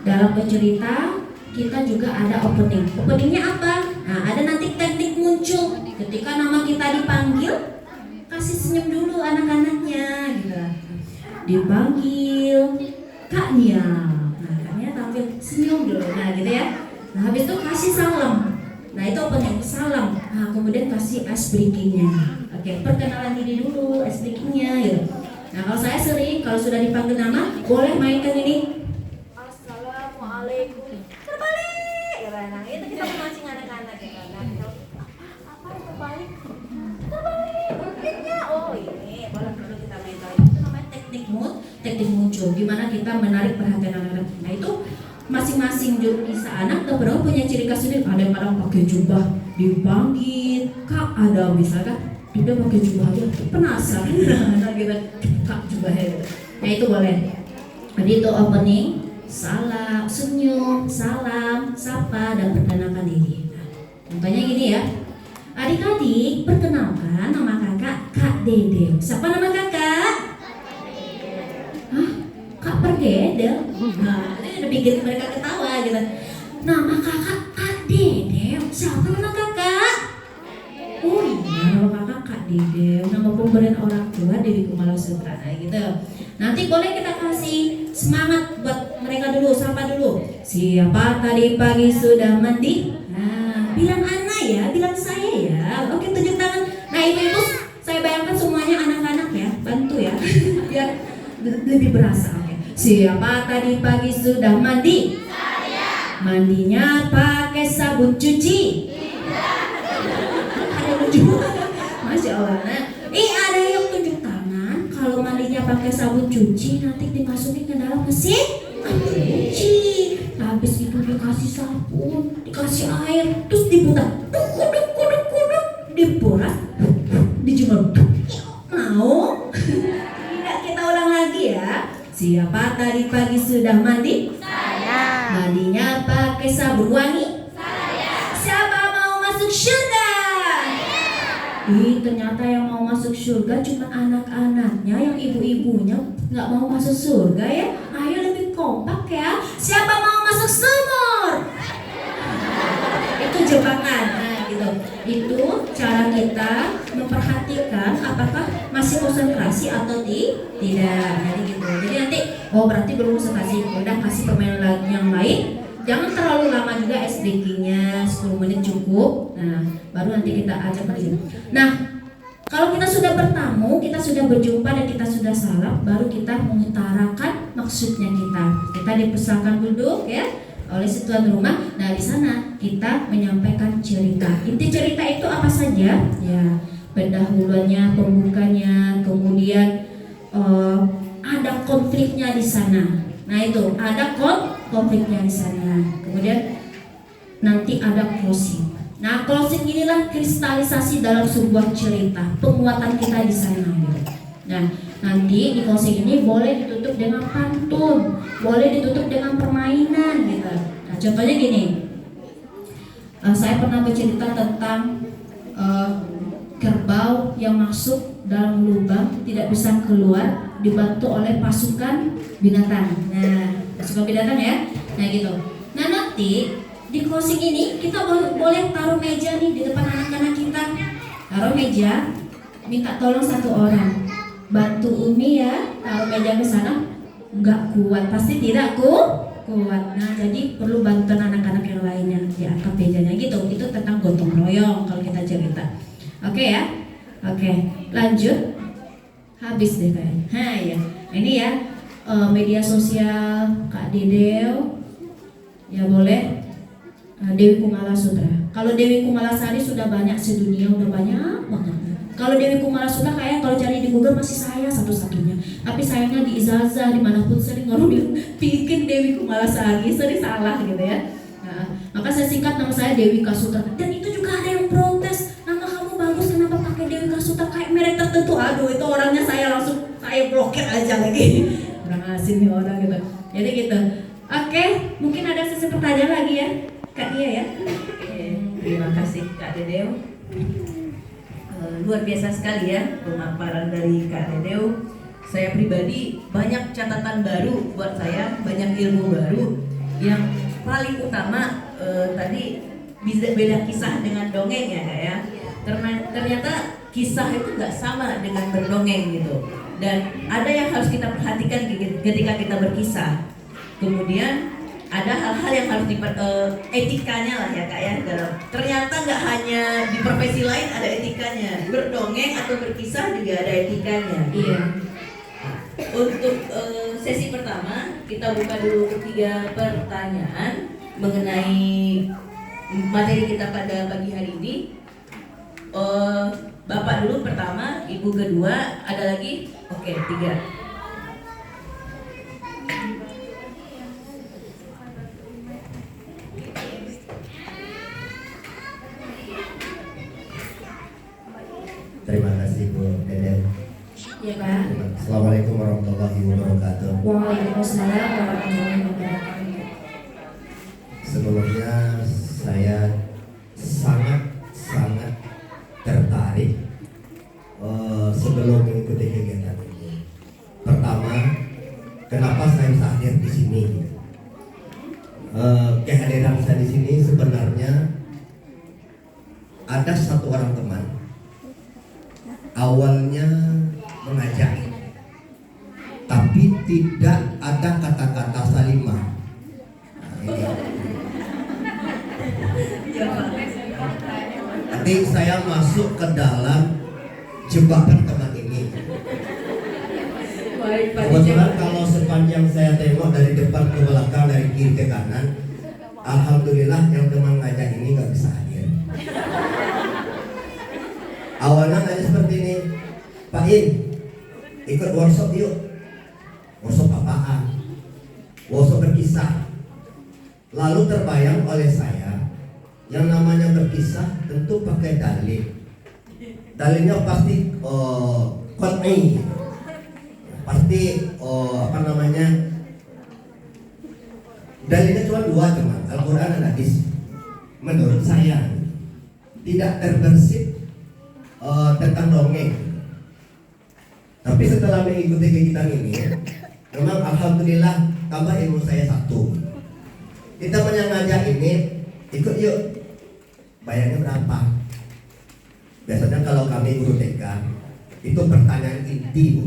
Speaker 1: Dalam bercerita kita juga ada opening. Openingnya apa? Nah, ada nanti teknik muncul. Ketika nama kita dipanggil, kasih senyum dulu anak-anaknya gitu. Dipanggil Kak Nia. Nah, Kak Nia tampil senyum dulu. Nah, gitu ya. Nah, habis itu kasih salam. Nah, itu opening salam. Nah, kemudian kasih ice breakingnya. Oke, perkenalan diri dulu, ice breakingnya gitu. Nah, kalau saya sering kalau sudah dipanggil nama, boleh mainkan ini.
Speaker 2: Assalamualaikum. Terbalik. Nah, itu kita memancing anak-anak ya. Nah, apa terbalik? Terbalik. Berikutnya, oh ini boleh dulu kita mainkan.
Speaker 1: Itu namanya teknik muncul. Gimana kita menarik perhatian anak-anak. Nah, itu masing-masing juru bisa anak dan punya ciri khas sendiri. Ada yang kadang pakai jubah dipanggil Kak, ada misalkan dia pakai jubah aja penasaran nah gitu Kak jubahnya gitu. Nah, itu boleh. Jadi itu opening, salam, senyum, salam, sapa, dan perkenalkan diri. Nah, contohnya gini ya. Adik-adik, perkenalkan nama kakak Kak Dede. Siapa nama kakak? Hah? Kak Pergedel. Nah, ini udah bikin mereka ketawa gitu. Nama kakak Kak Dede. Siapa nama kakak? Oh iya, nama kakak Kak Dede. Nama pemberian orang tua Dewi Kumala Sutra. Nah, gitu. Nanti boleh kita kasih semangat buat mereka dulu, sapa dulu. Siapa tadi pagi sudah mandi? Nah, bilang Ana ya, bilang saya ya. Oke, tunjuk tangan. Nah, ibu-ibu, saya bayangkan semuanya anak-anak ya, bantu ya. Biar lebih berasa. Oke. Siapa tadi pagi sudah mandi? Saya. Mandinya pakai sabun cuci? Tidak. Ada lucu. Masya Allah. Nah, ada yang tunjuk tangan. Kalau mandinya pakai sabun cuci, nanti dimasukin ke dalam mesin cuci. Habis itu dikasih sabun, dikasih air, terus diputar, kuduk, diporas, dijemur. Mau? Tidak, kita ulang lagi ya. Siapa tadi pagi sudah mandi?
Speaker 3: Saya.
Speaker 1: Mandinya pakai sabun wangi?
Speaker 2: Saya.
Speaker 1: Siapa mau masuk surga? Ternyata yang mau masuk surga cuma anak-anaknya, yang ibu-ibunya nggak mau masuk surga ya. Ayo lebih kompak ya. Siapa mau masuk sumur? Itu jebakan. Nah, gitu. Itu cara kita memperhatikan apakah masih konsentrasi atau tidak. Jadi gitu. Jadi nanti berarti belum konsentrasi. Udah kasih permainan yang lain. Jangan terlalu lama juga SBQ-nya, 10 menit cukup. Nah, baru nanti kita ajak lagi. Nah, kalau kita sudah bertamu, kita sudah berjumpa dan kita sudah salam, baru kita mengutarakan maksudnya kita. Kita dipersilakan duduk ya oleh si tuan rumah. Nah, di sana kita menyampaikan cerita. Inti cerita itu apa saja? Ya, pendahuluannya, pembukanya, kemudian ada konfliknya di sana. Nah, itu ada konfliknya di sana. Kemudian nanti ada closing. Nah, closing inilah kristalisasi dalam sebuah cerita, penguatan kita di sana gitu. Nah, nanti di closing ini boleh ditutup dengan pantun, boleh ditutup dengan permainan gitu. Nah, contohnya gini. Saya pernah bercerita tentang kerbau yang masuk dalam lubang tidak bisa keluar, dibantu oleh pasukan binatang. Nah, pasukan binatang ya. Nah, gitu. Nah, nanti di closing ini kita boleh taruh meja nih di depan anak-anak kita. Taruh meja, minta tolong satu orang. Bantu Umi ya, taruh meja ke sana. Enggak kuat, pasti tidak kuat. Nah, jadi perlu bantuan anak-anak yang lainnya diangkat mejanya gitu. Itu tentang gotong royong kalau kita cerita. Oke ya? Oke, lanjut. Habis deh kayaknya. Ya. Ini ya media sosial Kak Dedeo. Ya boleh. Dewi Kumala Sutra. Kalau Dewi Kumala Sari sudah banyak sedunia, udah banyak banget. Kalau Dewi Kumala Sutra kayak kalau cari di Google masih saya satu-satunya. Tapi sayangnya di ijazah dimanapun sering orang bilang bikin Dewi Kumala Sari, sering salah gitu ya. Nah, maka saya singkat nama saya Dewi Kasutra. Dan itu juga ada yang protes. Nama kamu bagus, kenapa pakai Dewi Kasutra kayak merek tertentu? Aduh, itu orangnya saya blokir aja lagi. Orang asing nih orang gitu. Jadi gitu. Oke, mungkin ada sesi pertanyaan lagi ya. Kak Dia ya.
Speaker 6: Terima kasih Kak Dedeo. Luar biasa sekali ya pemaparan dari Kak Dedeo. Saya pribadi banyak catatan baru buat saya, banyak ilmu baru. Yang paling utama tadi beda kisah dengan dongeng ya Kak ya. Ternyata kisah itu nggak sama dengan berdongeng gitu. Dan ada yang harus kita perhatikan ketika kita berkisah. Kemudian ada hal-hal yang harus etikanya lah ya Kak ya. Ternyata nggak hanya di profesi lain ada etikanya. Berdongeng atau berkisah juga ada etikanya.
Speaker 1: Iya.
Speaker 6: Untuk sesi pertama kita buka dulu ketiga pertanyaan mengenai materi kita pada pagi hari ini. Bapak dulu pertama, Ibu kedua, ada lagi? Oke, 3.
Speaker 4: Terima kasih Bu Deden.
Speaker 1: Iya Pak.
Speaker 4: Assalamualaikum warahmatullahi wabarakatuh.
Speaker 1: Waalaikumsalam warahmatullahi wabarakatuh.
Speaker 4: Sebelumnya saya sangat tertarik sebelum mengikuti kegiatan ini. Pertama, kenapa saya bisa hadir di sini? Kehadiran saya di sini sebenarnya ada satu orang teman. Awalnya mengajak, tapi tidak ada kata-kata salimah. Nanti saya masuk ke dalam jebakan teman ini.
Speaker 6: Baik, Pak
Speaker 4: Kebetulan kalau sepanjang saya tengok dari depan ke belakang, dari kiri ke kanan, alhamdulillah yang teman ngajak ini nggak bisa hadir. Awalnya nanya seperti ini, Pak In, ikut workshop yuk. Workshop apaan? Workshop berkisah. Lalu terbayang oleh saya, yang namanya berkisah tentu pakai dalil. Dalilnya pasti qat'i. Pasti apa namanya? Dalilnya cuma dua teman, Al-Quran dan hadis. Menurut saya tidak terbersih tentang dongeng. Tapi setelah mengikuti kegiatan ini, memang alhamdulillah tambah ilmu saya satu. Kita ngajak ini, ikut yuk. Bayarnya berapa? Biasanya kalau kami guru TK, itu pertanyaan inti, Bu.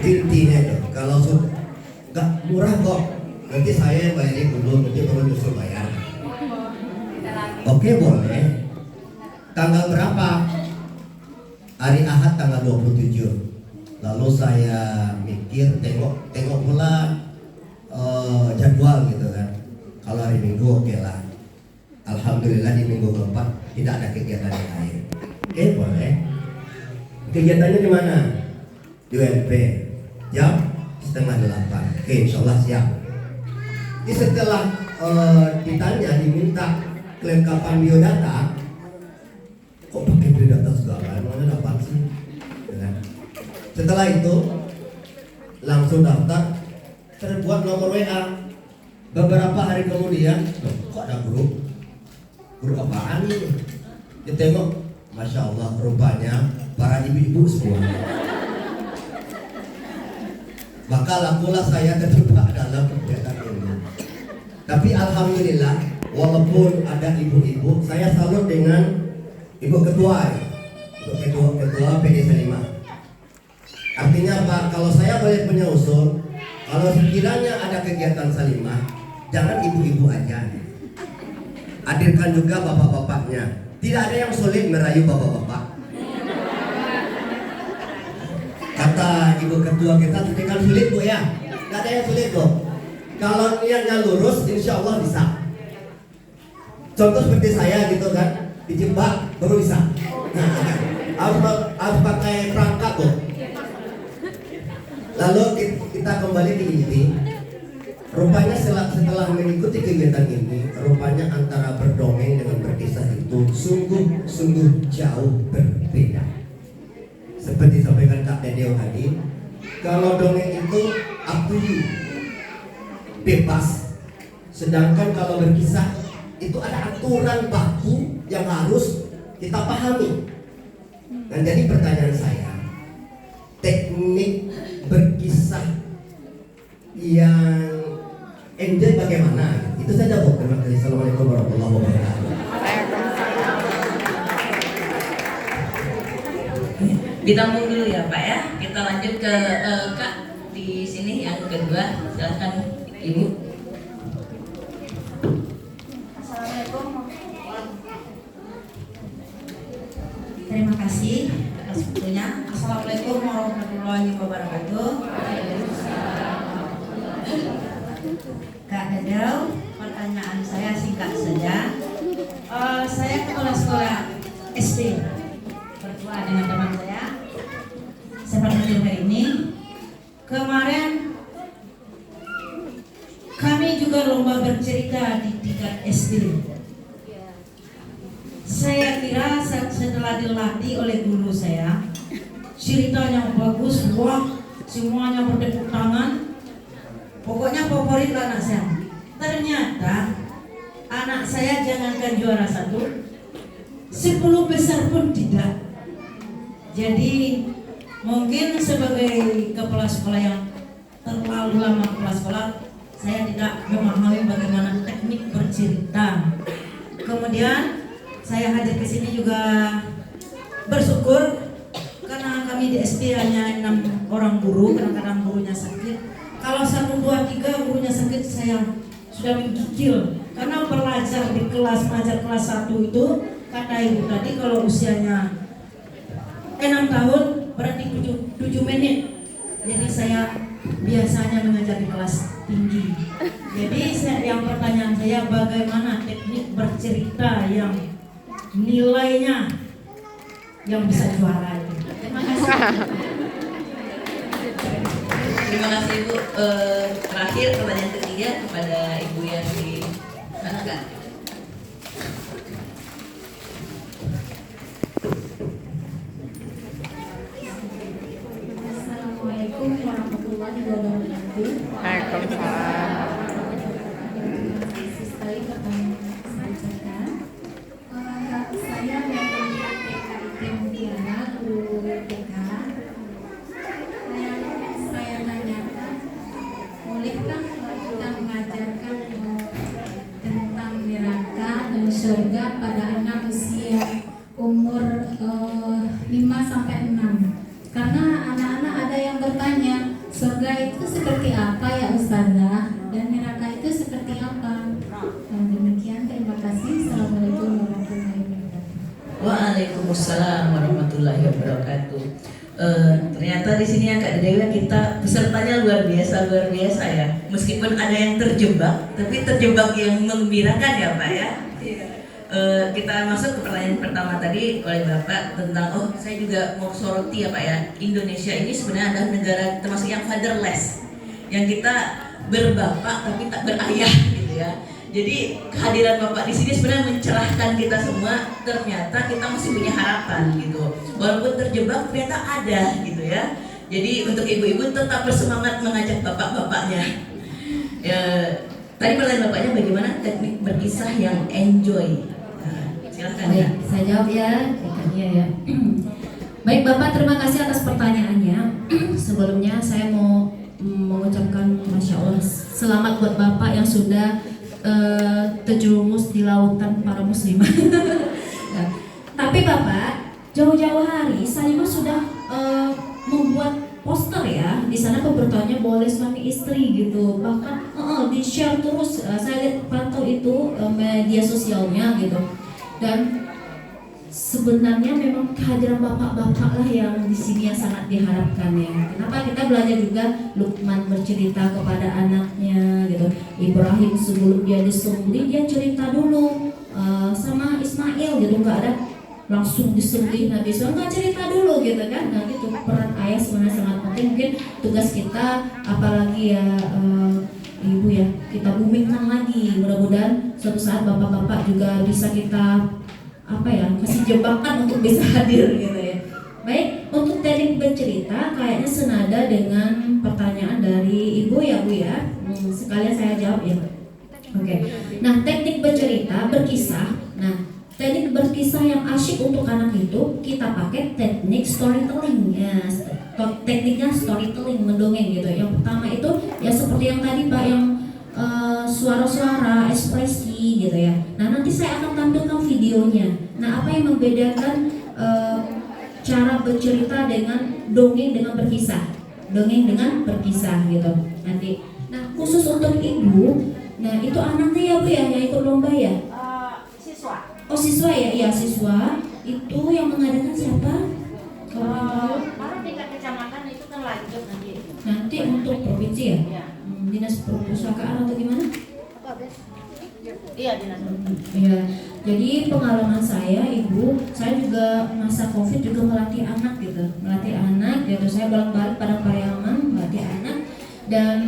Speaker 4: Intinya itu, kalau nggak murah kok, nanti saya yang bayarin dulu, nanti baru nyusul bayar. Oke, boleh. Tanggal berapa? Hari Ahad tanggal 27. Lalu saya mikir, tengok pula jadwal gitu kan. Kalau hari Minggu oke lah. Alhamdulillah di minggu keempat tidak ada kegiatan yang lain. Oke, boleh. Kegiatannya di mana? Di UNP. Jam 7:30. Oke, insyaallah siap. Jadi setelah ditanya, diminta kelengkapan biodata, kok pakai biodata segala? Emangnya apa sih? Ya. Setelah itu langsung daftar, terbuat nomor WA. Beberapa hari kemudian, kok ada grup apaan ini? Ditengok, masya Allah, rupanya para ibu-ibu semua. Maka lakulah saya terjebak dalam kegiatan ini. Tapi alhamdulillah, walaupun ada ibu-ibu, saya salut dengan ibu ketua PD Salimah. Artinya apa? Kalau saya boleh punya usul, kalau sekiranya ada kegiatan Salimah, jangan ibu-ibu aja, hadirkan juga bapak-bapaknya. Tidak ada yang sulit merayu bapak-bapak. Kata ibu ketua kita, itu kan sulit Bu ya? Tidak ada yang sulit kok. Kalau niatnya lurus, insya Allah bisa. Contoh seperti saya gitu kan, dijebak baru bisa. Harus pakai perangkat kok. Lalu kita kembali ke inti. Rupanya setelah mengikuti kegiatan ini, rupanya antara berdongeng dengan berkisah itu sungguh jauh berbeda. Seperti sampaikan Kak Dedeo tadi, kalau dongeng itu up to you, bebas. Sedangkan kalau berkisah itu ada aturan baku yang harus kita pahami. Dan jadi pertanyaan saya, teknik berkisah yang enjoy bagaimana? Itu saja Bu. Terima kasih. Assalamualaikum warahmatullahi wabarakatuh.
Speaker 6: Ditampung dulu ya Pak ya. Kita lanjut ke Kak di sini yang kedua. Silakan Ibu.
Speaker 2: Assalamualaikum.
Speaker 7: Terima kasih atas waktunya. Assalamualaikum warahmatullahi wabarakatuh. Kak Dedel, pertanyaan saya singkat saja. Saya kepala sekolah SD berdua dengan teman saya. Seperti hari ini, kemarin kami juga lomba bercerita di tingkat SD. Saya kira setelah dilatih oleh guru saya, ceritanya bagus, wah, semuanya bertepuk tangan. Pokoknya favorit anak saya. Ternyata anak saya jangankan juara 1, 10 besar pun tidak. Jadi mungkin sebagai kepala sekolah yang terlalu lama kepala sekolah, saya tidak memahami bagaimana teknik bercerita. Kemudian saya hadir ke sini juga bersyukur karena kami di SD hanya 6 orang guru, kadang-kadang gurunya sakit. Kalau 1, 2, 3 gurunya sakit, saya sudah menggigil karena belajar di kelas, mengajar kelas 1 itu kata ibu tadi kalau usianya 6 tahun berarti 7 menit. Jadi saya biasanya mengajar di kelas tinggi. Jadi yang pertanyaan saya, bagaimana teknik bercerita yang nilainya yang bisa juara itu? Terima kasih.
Speaker 6: Terima kasih Ibu. Terakhir pertanyaan ketiga kepada Ibu yang di mana Kak?
Speaker 5: Assalamualaikum warahmatullahi wabarakatuh.
Speaker 3: Waalaikumsalam.
Speaker 5: Sekali pertanyaan saya ucapkan. Saya dari TKIP Mutiara, guru TK. Saya tanyakan, bolehkah kita mengajarkan tentang neraka dan surga pada anak usia umur 5-6? Karena anak-anak ada yang bertanya, surga itu seperti apa ya Ustazah, dan neraka itu seperti apa? Demikian, terima kasih. Assalamualaikum warahmatullahi wabarakatuh.
Speaker 6: Waalaikumsalam warahmatullahi wabarakatuh. Ternyata di sini ya Kak Dewi, kita pesertanya luar biasa ya. Meskipun ada yang terjebak, tapi terjebak yang menggembirakan ya Pak ya. Kita masuk ke pertanyaan pertama tadi oleh Bapak tentang saya juga mau soroti ya Pak ya, Indonesia ini sebenarnya adalah negara termasuk yang fatherless, yang kita berbapak tapi tak berayah gitu ya. Jadi kehadiran Bapak di sini sebenarnya mencerahkan kita semua. Ternyata kita masih punya harapan gitu, walaupun terjebak ternyata ada gitu ya. Jadi untuk ibu-ibu tetap bersemangat mengajak bapak-bapaknya. Tadi pertanyaan Bapaknya bagaimana teknik berkisah yang enjoy? Silahkan ya.
Speaker 1: Baik, saya jawab ya. Ya. Baik Bapak, terima kasih atas pertanyaannya. Sebelumnya saya mau mengucapkan Masya Allah, selamat buat Bapak yang sudah terjerumus di lautan para muslimah. Nah, tapi Bapak, jauh-jauh hari saya sudah membuat poster ya. Di sana pemberitahuannya boleh suami istri gitu. Bahkan di share terus. Saya lihat pantau itu media sosialnya gitu. Dan sebenarnya memang kehadiran bapak-bapak lah yang di sini yang sangat diharapkan ya. Kenapa kita belajar juga Luqman bercerita kepada anaknya gitu. Ibrahim sebelum dia disembelih dia cerita dulu sama Ismail gitu, nggak ada langsung disembelih Nabi SAW, nggak cerita dulu gitu kan. Nah itu peran ayah sebenarnya sangat penting. Mungkin tugas kita apalagi ya ibu ya, kita boomingkan lagi. Mudah-mudahan suatu saat bapak-bapak juga bisa kita kasih jebakan untuk bisa hadir gitu ya. Baik, untuk teknik bercerita kayaknya senada dengan pertanyaan dari ibu ya Bu ya. Sekalian saya jawab ya. Oke. Nah, teknik bercerita, berkisah. Nah, teknik berkisah yang asyik untuk anak itu kita pakai teknik storytelling ya. Tekniknya storytelling, mendongeng gitu. Yang pertama itu ya seperti yang tadi Pak, yang suara-suara, ekspresi gitu ya. Nah nanti saya akan tampilkan videonya. Nah apa yang membedakan cara bercerita dengan dongeng dengan berkisah, dongeng dengan berkisah gitu nanti. Nah khusus untuk ibu, nah itu anaknya ya Bu ya yang ikut lomba ya?
Speaker 2: Siswa.
Speaker 1: Oh siswa ya, iya siswa. Itu yang mengadakan siapa?
Speaker 2: Kalau tingkat kecamatan itu kan lanjut nanti.
Speaker 1: Nanti untuk provinsi ya?
Speaker 2: Ya.
Speaker 1: Dinas perpustakaan atau gimana?
Speaker 2: Iya, dinas.
Speaker 1: Ya, jadi pengalaman saya ibu, saya juga masa covid juga melatih anak gitu, saya bolak-balik pada Pariaman melatih anak, dan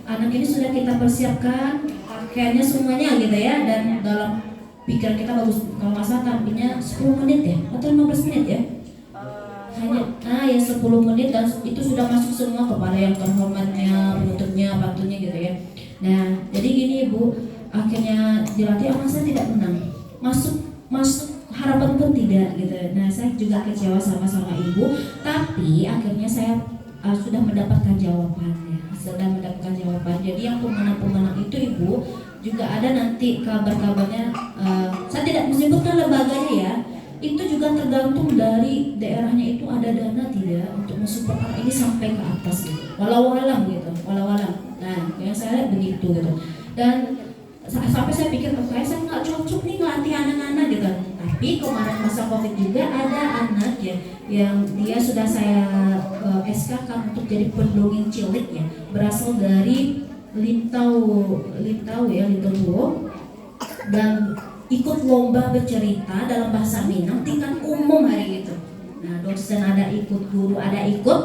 Speaker 1: anak ini sudah kita persiapkan pakaiannya semuanya gitu ya, dan dalam pikiran kita bagus, kalau nggak salah tampilnya 10 menit ya atau 15 menit ya. Hanya ya 10 menit dan itu sudah masuk semua kepada yang terhormatnya, penutupnya, pantunnya gitu ya. Nah, jadi gini Ibu, akhirnya dilatih anak saya tidak menang. Masuk harapan pun tidak gitu. Nah, saya juga kecewa sama Ibu, tapi akhirnya saya sudah mendapatkan jawabannya. Jadi yang pemenang-pemenang itu Ibu juga ada nanti kabar-kabarnya. Saya tidak menyebutkan lembaganya ya. Itu juga tergantung dari daerahnya itu ada dana tidak untuk mensupport anak ini sampai ke atas gitu. Walau alam gitu, walau alam. Nah, yang saya lihat begitu gitu. Dan sampai saya pikir kayak saya nggak cocok nih ngelatih anak-anak gitu. Tapi kemarin masa COVID juga ada anak ya yang dia sudah saya SK-kan untuk jadi pendongeng cilik ya, berasal dari Lintau ya, Lintau, dan ikut lomba bercerita dalam bahasa Minang tingkat umum hari itu. Nah, dosen ada ikut, guru ada ikut,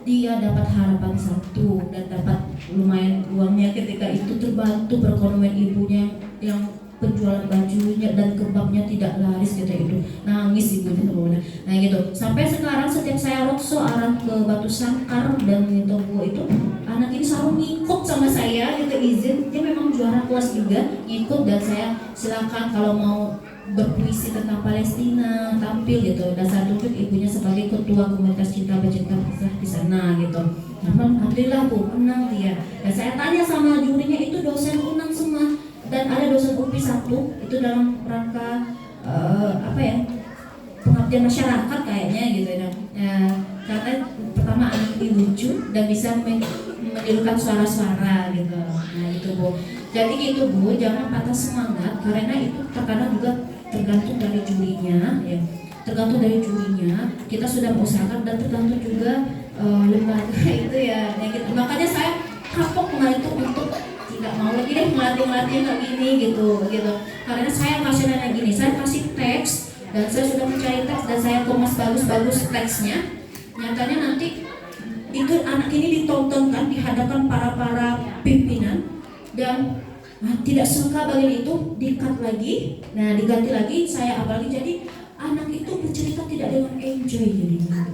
Speaker 1: dia dapat harapan 1 dan dapat lumayan uangnya ketika itu, terbantu perekonomian ibunya yang penjualan bajunya dan kebabnya tidak laris gitu itu. Nangis ibunya sebenarnya. Nah gitu. Sampai sekarang setiap saya rokso arah ke Batu Sangkar dan itu anak ini selalu ngikut sama saya gitu, izin. Dia memang juara kelas juga, ngikut, dan saya silakan kalau mau berpuisi tentang Palestina tampil gitu, dan saya tunjuk ibunya sebagai ketua komunitas cinta bercinta di sana gitu. Namun alhamdulillah Bu, menang dia. Dan saya tanya sama jurinya, itu dosen Unang semua dan ada dosen UPI 1 itu dalam rangka pengabdian masyarakat kayaknya gitu ya. Karena pertama anak ini lucu dan bisa menirukan suara-suara gitu. Nah itu Bu. Jadi gitu Bu, jangan patah semangat karena itu terkadang juga tergantung dari jurinya ya. Tergantung dari jurinya, kita sudah mengusahakan, dan tergantung juga lembaga itu ya. Gitu. Makanya saya kapok kemarin itu untuk tidak mau lagi deh ngelatih kayak gini gitu. Karena saya kasih gini, saya kasih teks dan saya sudah mencari teks dan saya kemas bagus-bagus teksnya. Nyatanya nanti itu anak ini ditontonkan di hadapan para pimpinan dan tidak sangka bagian itu di-cut lagi. Nah diganti lagi, saya apalagi jadi anak itu bercerita tidak dengan enjoy jadinya,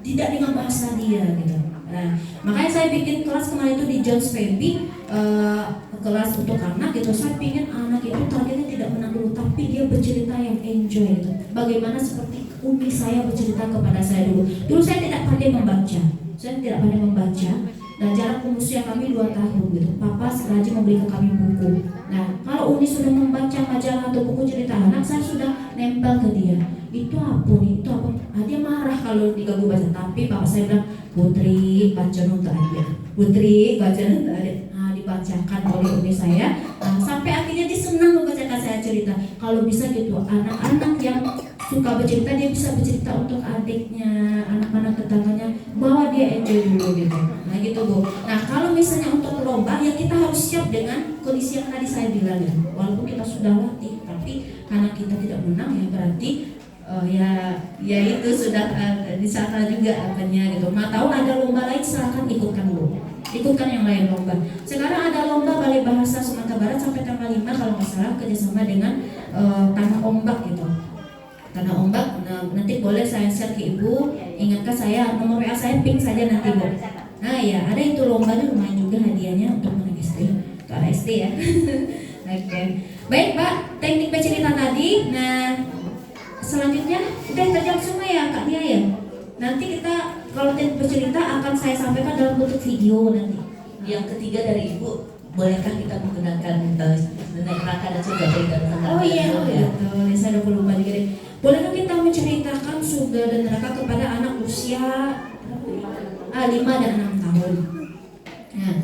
Speaker 1: tidak dengan bahasa dia gitu. Nah, makanya saya bikin kelas kemarin itu di Jones Baby, kelas untuk anak gitu. Saya pingin anak itu targetnya tidak menang dulu, tapi dia bercerita yang enjoy gitu. Bagaimana seperti umi saya bercerita kepada saya dulu. Dulu saya tidak pandai membaca, dan jarak usia kami 2 tahun gitu. Papa rajin membeli ke kami buku. Nah, kalau umi sudah membaca majalah atau buku cerita anak, saya sudah nempel ke dia. Itu apa nih? Itu apa? Dia marah kalau diganggu baca. Tapi papa saya bilang, Putri baca nota aja. Putri baca nota aja. Nah, dibacakan oleh umi saya. Nah, sampai akhirnya dia senang membacakan saya cerita. Kalau bisa gitu, anak-anak yang suka bercerita, dia bisa bercerita untuk adiknya, anak-anak tetangganya, bahwa dia enjoy dulu gitu. Nah gitu Bu. Nah kalau misalnya untuk lomba, ya kita harus siap dengan kondisi yang tadi saya bilang ya. Walaupun kita sudah latih, tapi anak kita tidak menang ya berarti ya itu sudah di sana juga akannya gitu. Nah tahu ada lomba lain, silakan ikutkan dulu. Ikutkan yang lain lomba. Sekarang ada lomba Balai Bahasa Sumatera Barat sampai tanggal 5 kalau nggak salah, kerjasama dengan Tanah Ombak gitu. Tanah Ombak, nanti boleh saya share ke Ibu. Ingatkan saya, nomor WA saya ping saja nanti Bu. Nah ya, ada itu lombanya lumayan juga hadiahnya untuk anak SD, ke anak SD ya. Oke. Baik Pak, teknik bercerita tadi. Nah selanjutnya udah terjawab semua ya Kak Nia ya. Nanti kita kalau teknik bercerita akan saya sampaikan dalam bentuk video nanti.
Speaker 6: Yang ketiga dari Ibu, bolehkah kita menggunakan rangka dan surga cerita tentang
Speaker 1: Oh iya, betul. Saya udah lupa juga deh. Bolehkah kita menceritakan surga dan neraka kepada anak usia 5 dan 6 tahun? Nah,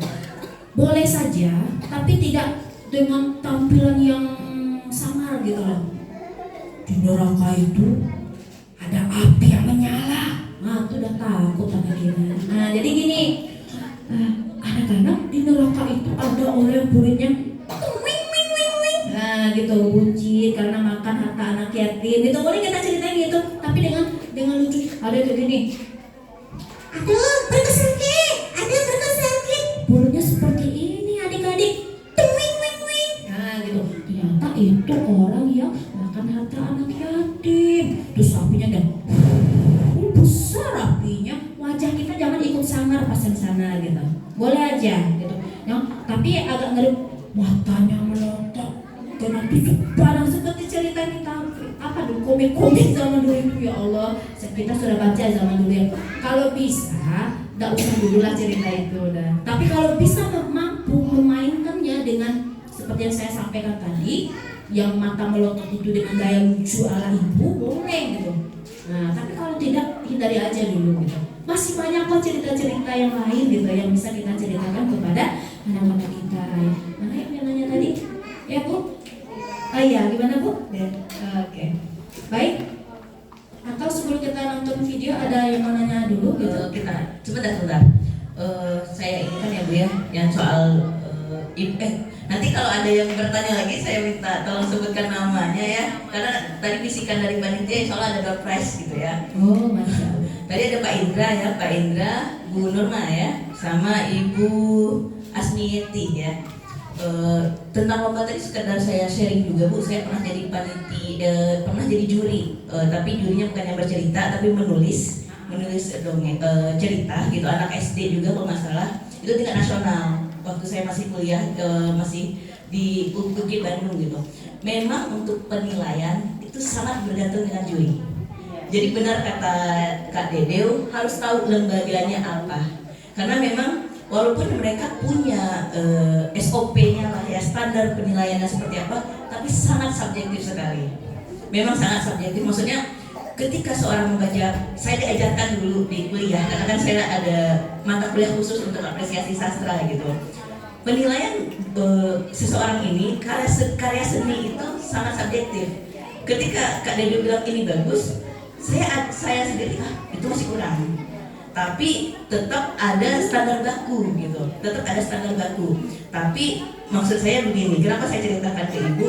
Speaker 1: boleh saja, tapi tidak dengan tampilan yang samar gitu loh. Di neraka itu ada api yang menyala. Nah, itu udah takut anak ini. Nah, jadi gini, anak-anak di neraka itu ada orang muridnya nah gitu, buncit karena makan harta anak yatim gitu. Boleh kita ceritain gitu, tapi dengan lucu. Ada kayak gini, aduh perut sakit, mulutnya seperti ini adik-adik, nah gitu. Ternyata itu orang yang makan harta anak yatim. Terus apinya kan besar apinya. Wajah kita jangan ikut samar pas di sana gitu, boleh aja gitu ya, tapi agak ngeri, matanya melotot. Dan nanti barang seperti cerita kita komik-komik zaman dulu itu, ya Allah, kita sudah baca zaman dulu ya. Kalau bisa, tidak usah dulu lah cerita itu udah. Tapi kalau bisa mampu memainkannya dengan seperti yang saya sampaikan tadi, yang mata melotot itu dengan gaya lucu ala ibu, boleh gitu. Nah, tapi kalau tidak, hindari aja dulu gitu. Masih banyak kok cerita-cerita yang lain gitu yang bisa kita ceritakan kepada anak-anak kita. Mana yang nanya tadi? Ya Bu? Baik. Atau sebelum kita nonton video ada yang mau nanya dulu gitu?
Speaker 6: Kita sebentar. Saya inginkan ya Bu ya, yang soal nanti kalau ada yang bertanya lagi saya minta tolong sebutkan namanya ya, karena tadi bisikan dari panitia soalnya ada door prize gitu ya.
Speaker 1: Oh, masya Allah.
Speaker 6: Tadi ada Pak Indra ya, Pak Indra, Bu Nurma ya, sama Ibu Asmiyeti ya. Tentang lomba tadi sekedar saya sharing juga Bu, saya pernah jadi pernah jadi juri, tapi jurinya bukan yang bercerita tapi menulis dongeng cerita gitu, anak SD juga kalau nggak salah, itu tingkat nasional waktu saya masih kuliah, masih di UGM Bandung gitu. Memang untuk penilaian itu sangat bergantung dengan juri. Jadi benar kata Kak Dedeu, harus tahu lembaganya apa, karena memang walaupun mereka punya SOP-nya lah ya, standar penilaiannya seperti apa, tapi sangat subjektif sekali. Memang sangat subjektif, maksudnya ketika seorang membaca, saya diajarkan dulu di kuliah, karena kan saya ada mata kuliah khusus untuk apresiasi sastra gitu. Penilaian seseorang ini, karya seni itu sangat subjektif. Ketika Kak Dedeu bilang ini bagus, saya sendiri itu masih kurang. Tapi tetap ada standar baku gitu, tetap ada standar baku. Tapi maksud saya begini, kenapa saya ceritakan ke Ibu?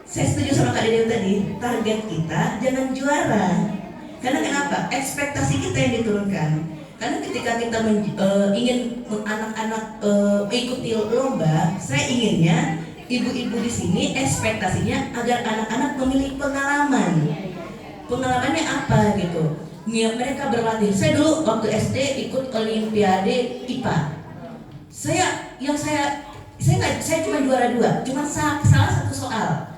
Speaker 6: Saya setuju sama Kak Dedeu tadi, target kita jangan juara. Karena kenapa? Ekspektasi kita yang diturunkan. Karena ketika kita ingin anak-anak mengikuti lomba, saya inginnya ibu-ibu di sini ekspektasinya agar anak-anak memiliki pengalaman. Pengalamannya apa gitu? Mereka berlatih. Saya dulu waktu SD ikut Olimpiade IPA. Saya cuma juara 2, cuma salah satu soal.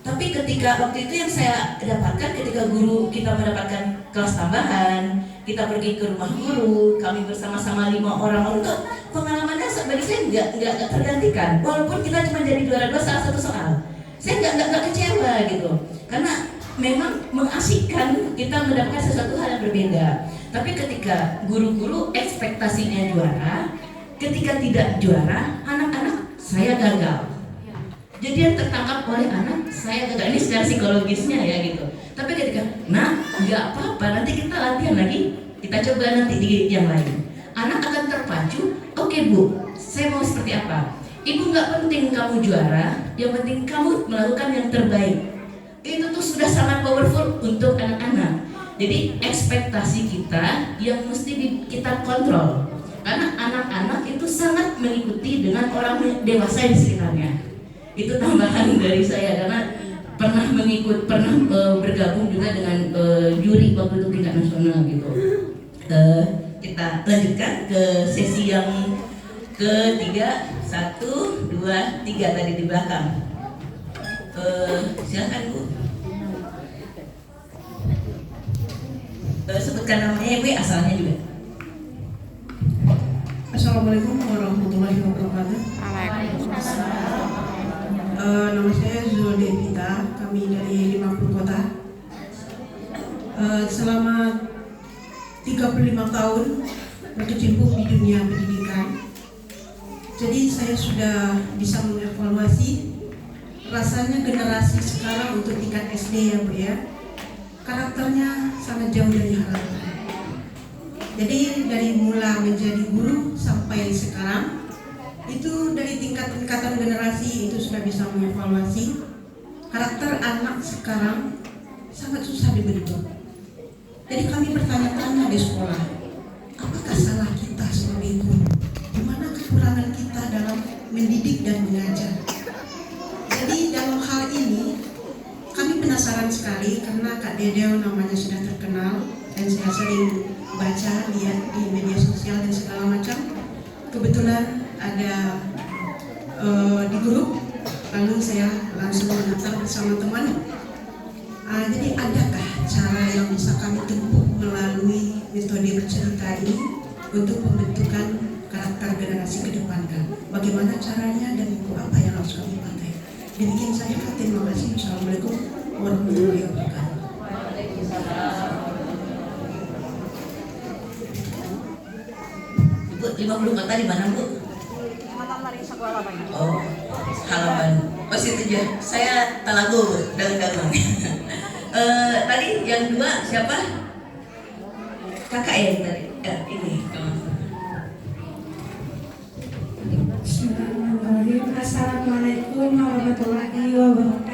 Speaker 6: Tapi ketika waktu itu yang saya dapatkan, ketika guru kita mendapatkan kelas tambahan, kita pergi ke rumah guru, kami bersama-sama 5 orang untuk pengalamannya bagi saya nggak tergantikan. Walaupun kita cuma jadi juara 2 salah satu soal, saya nggak kecewa gitu, karena memang mengasyikkan kita mendapatkan sesuatu hal yang berbeda. Tapi ketika guru-guru ekspektasinya juara, ketika tidak juara, anak-anak saya gagal. Jadi yang tertangkap oleh anak saya gagal. Ini secara psikologisnya ya gitu. Tapi ketika, nggak apa-apa, nanti kita latihan lagi, kita coba nanti di yang lain. Anak akan terpacu. Oke Bu, saya mau seperti apa? Ibu nggak penting kamu juara, yang penting kamu melakukan yang terbaik. Itu tuh sudah sangat powerful untuk anak-anak. Jadi ekspektasi kita yang mesti kita kontrol, karena anak-anak itu sangat mengikuti dengan orang dewasa di sekitarnya. Itu tambahan dari saya, karena pernah bergabung juga dengan juri waktu itu tingkat nasional gitu. Kita lanjutkan ke sesi yang ketiga, 1, 2, 3 tadi di belakang. Silakan Bu. Sebutkan namanya Bu, asalnya juga.
Speaker 8: Assalamualaikum warahmatullahi wabarakatuh. Nama saya Zuldevita, kami dari 50 kota. Selama 35 tahun berkecimpung di dunia pendidikan, jadi saya sudah bisa mengevaluasi rasanya generasi sekarang untuk tingkat SD ya Bu ya, karakternya sangat jauh dari harapan. Jadi dari mula menjadi guru sampai sekarang, itu dari tingkatan generasi itu sudah bisa mengevaluasi karakter anak sekarang sangat susah dibentuk. Jadi kami bertanya-tanya di sekolah, apakah salah kita sebagai guru? Di mana kekurangan kita dalam mendidik dan mengajar? Jadi dalam hal ini kami penasaran sekali, karena Kak Dedeu namanya sudah terkenal dan saya sering baca, lihat di media sosial dan segala macam. Kebetulan ada di grup, lalu saya langsung mendaftar bersama teman. Jadi adakah cara yang bisa kami tempuh melalui metode bercerita ini untuk pembentukan karakter generasi ke depan kan? Bagaimana caranya dan apa yang harus kami pakai? Demikian saya, terima kasih. Assalamualaikum warahmatullahi wabarakatuh.
Speaker 6: Ibu, 50 kota di mana Bu? Oh, halaman. Oh situ aja. Saya Talago, dagang-dagang. Tadi yang dua siapa? Kakak ya yang tadi. Ya, ini.
Speaker 9: Bismillahirrahmanirrahim. Assalamualaikum warahmatullahi wabarakatuh.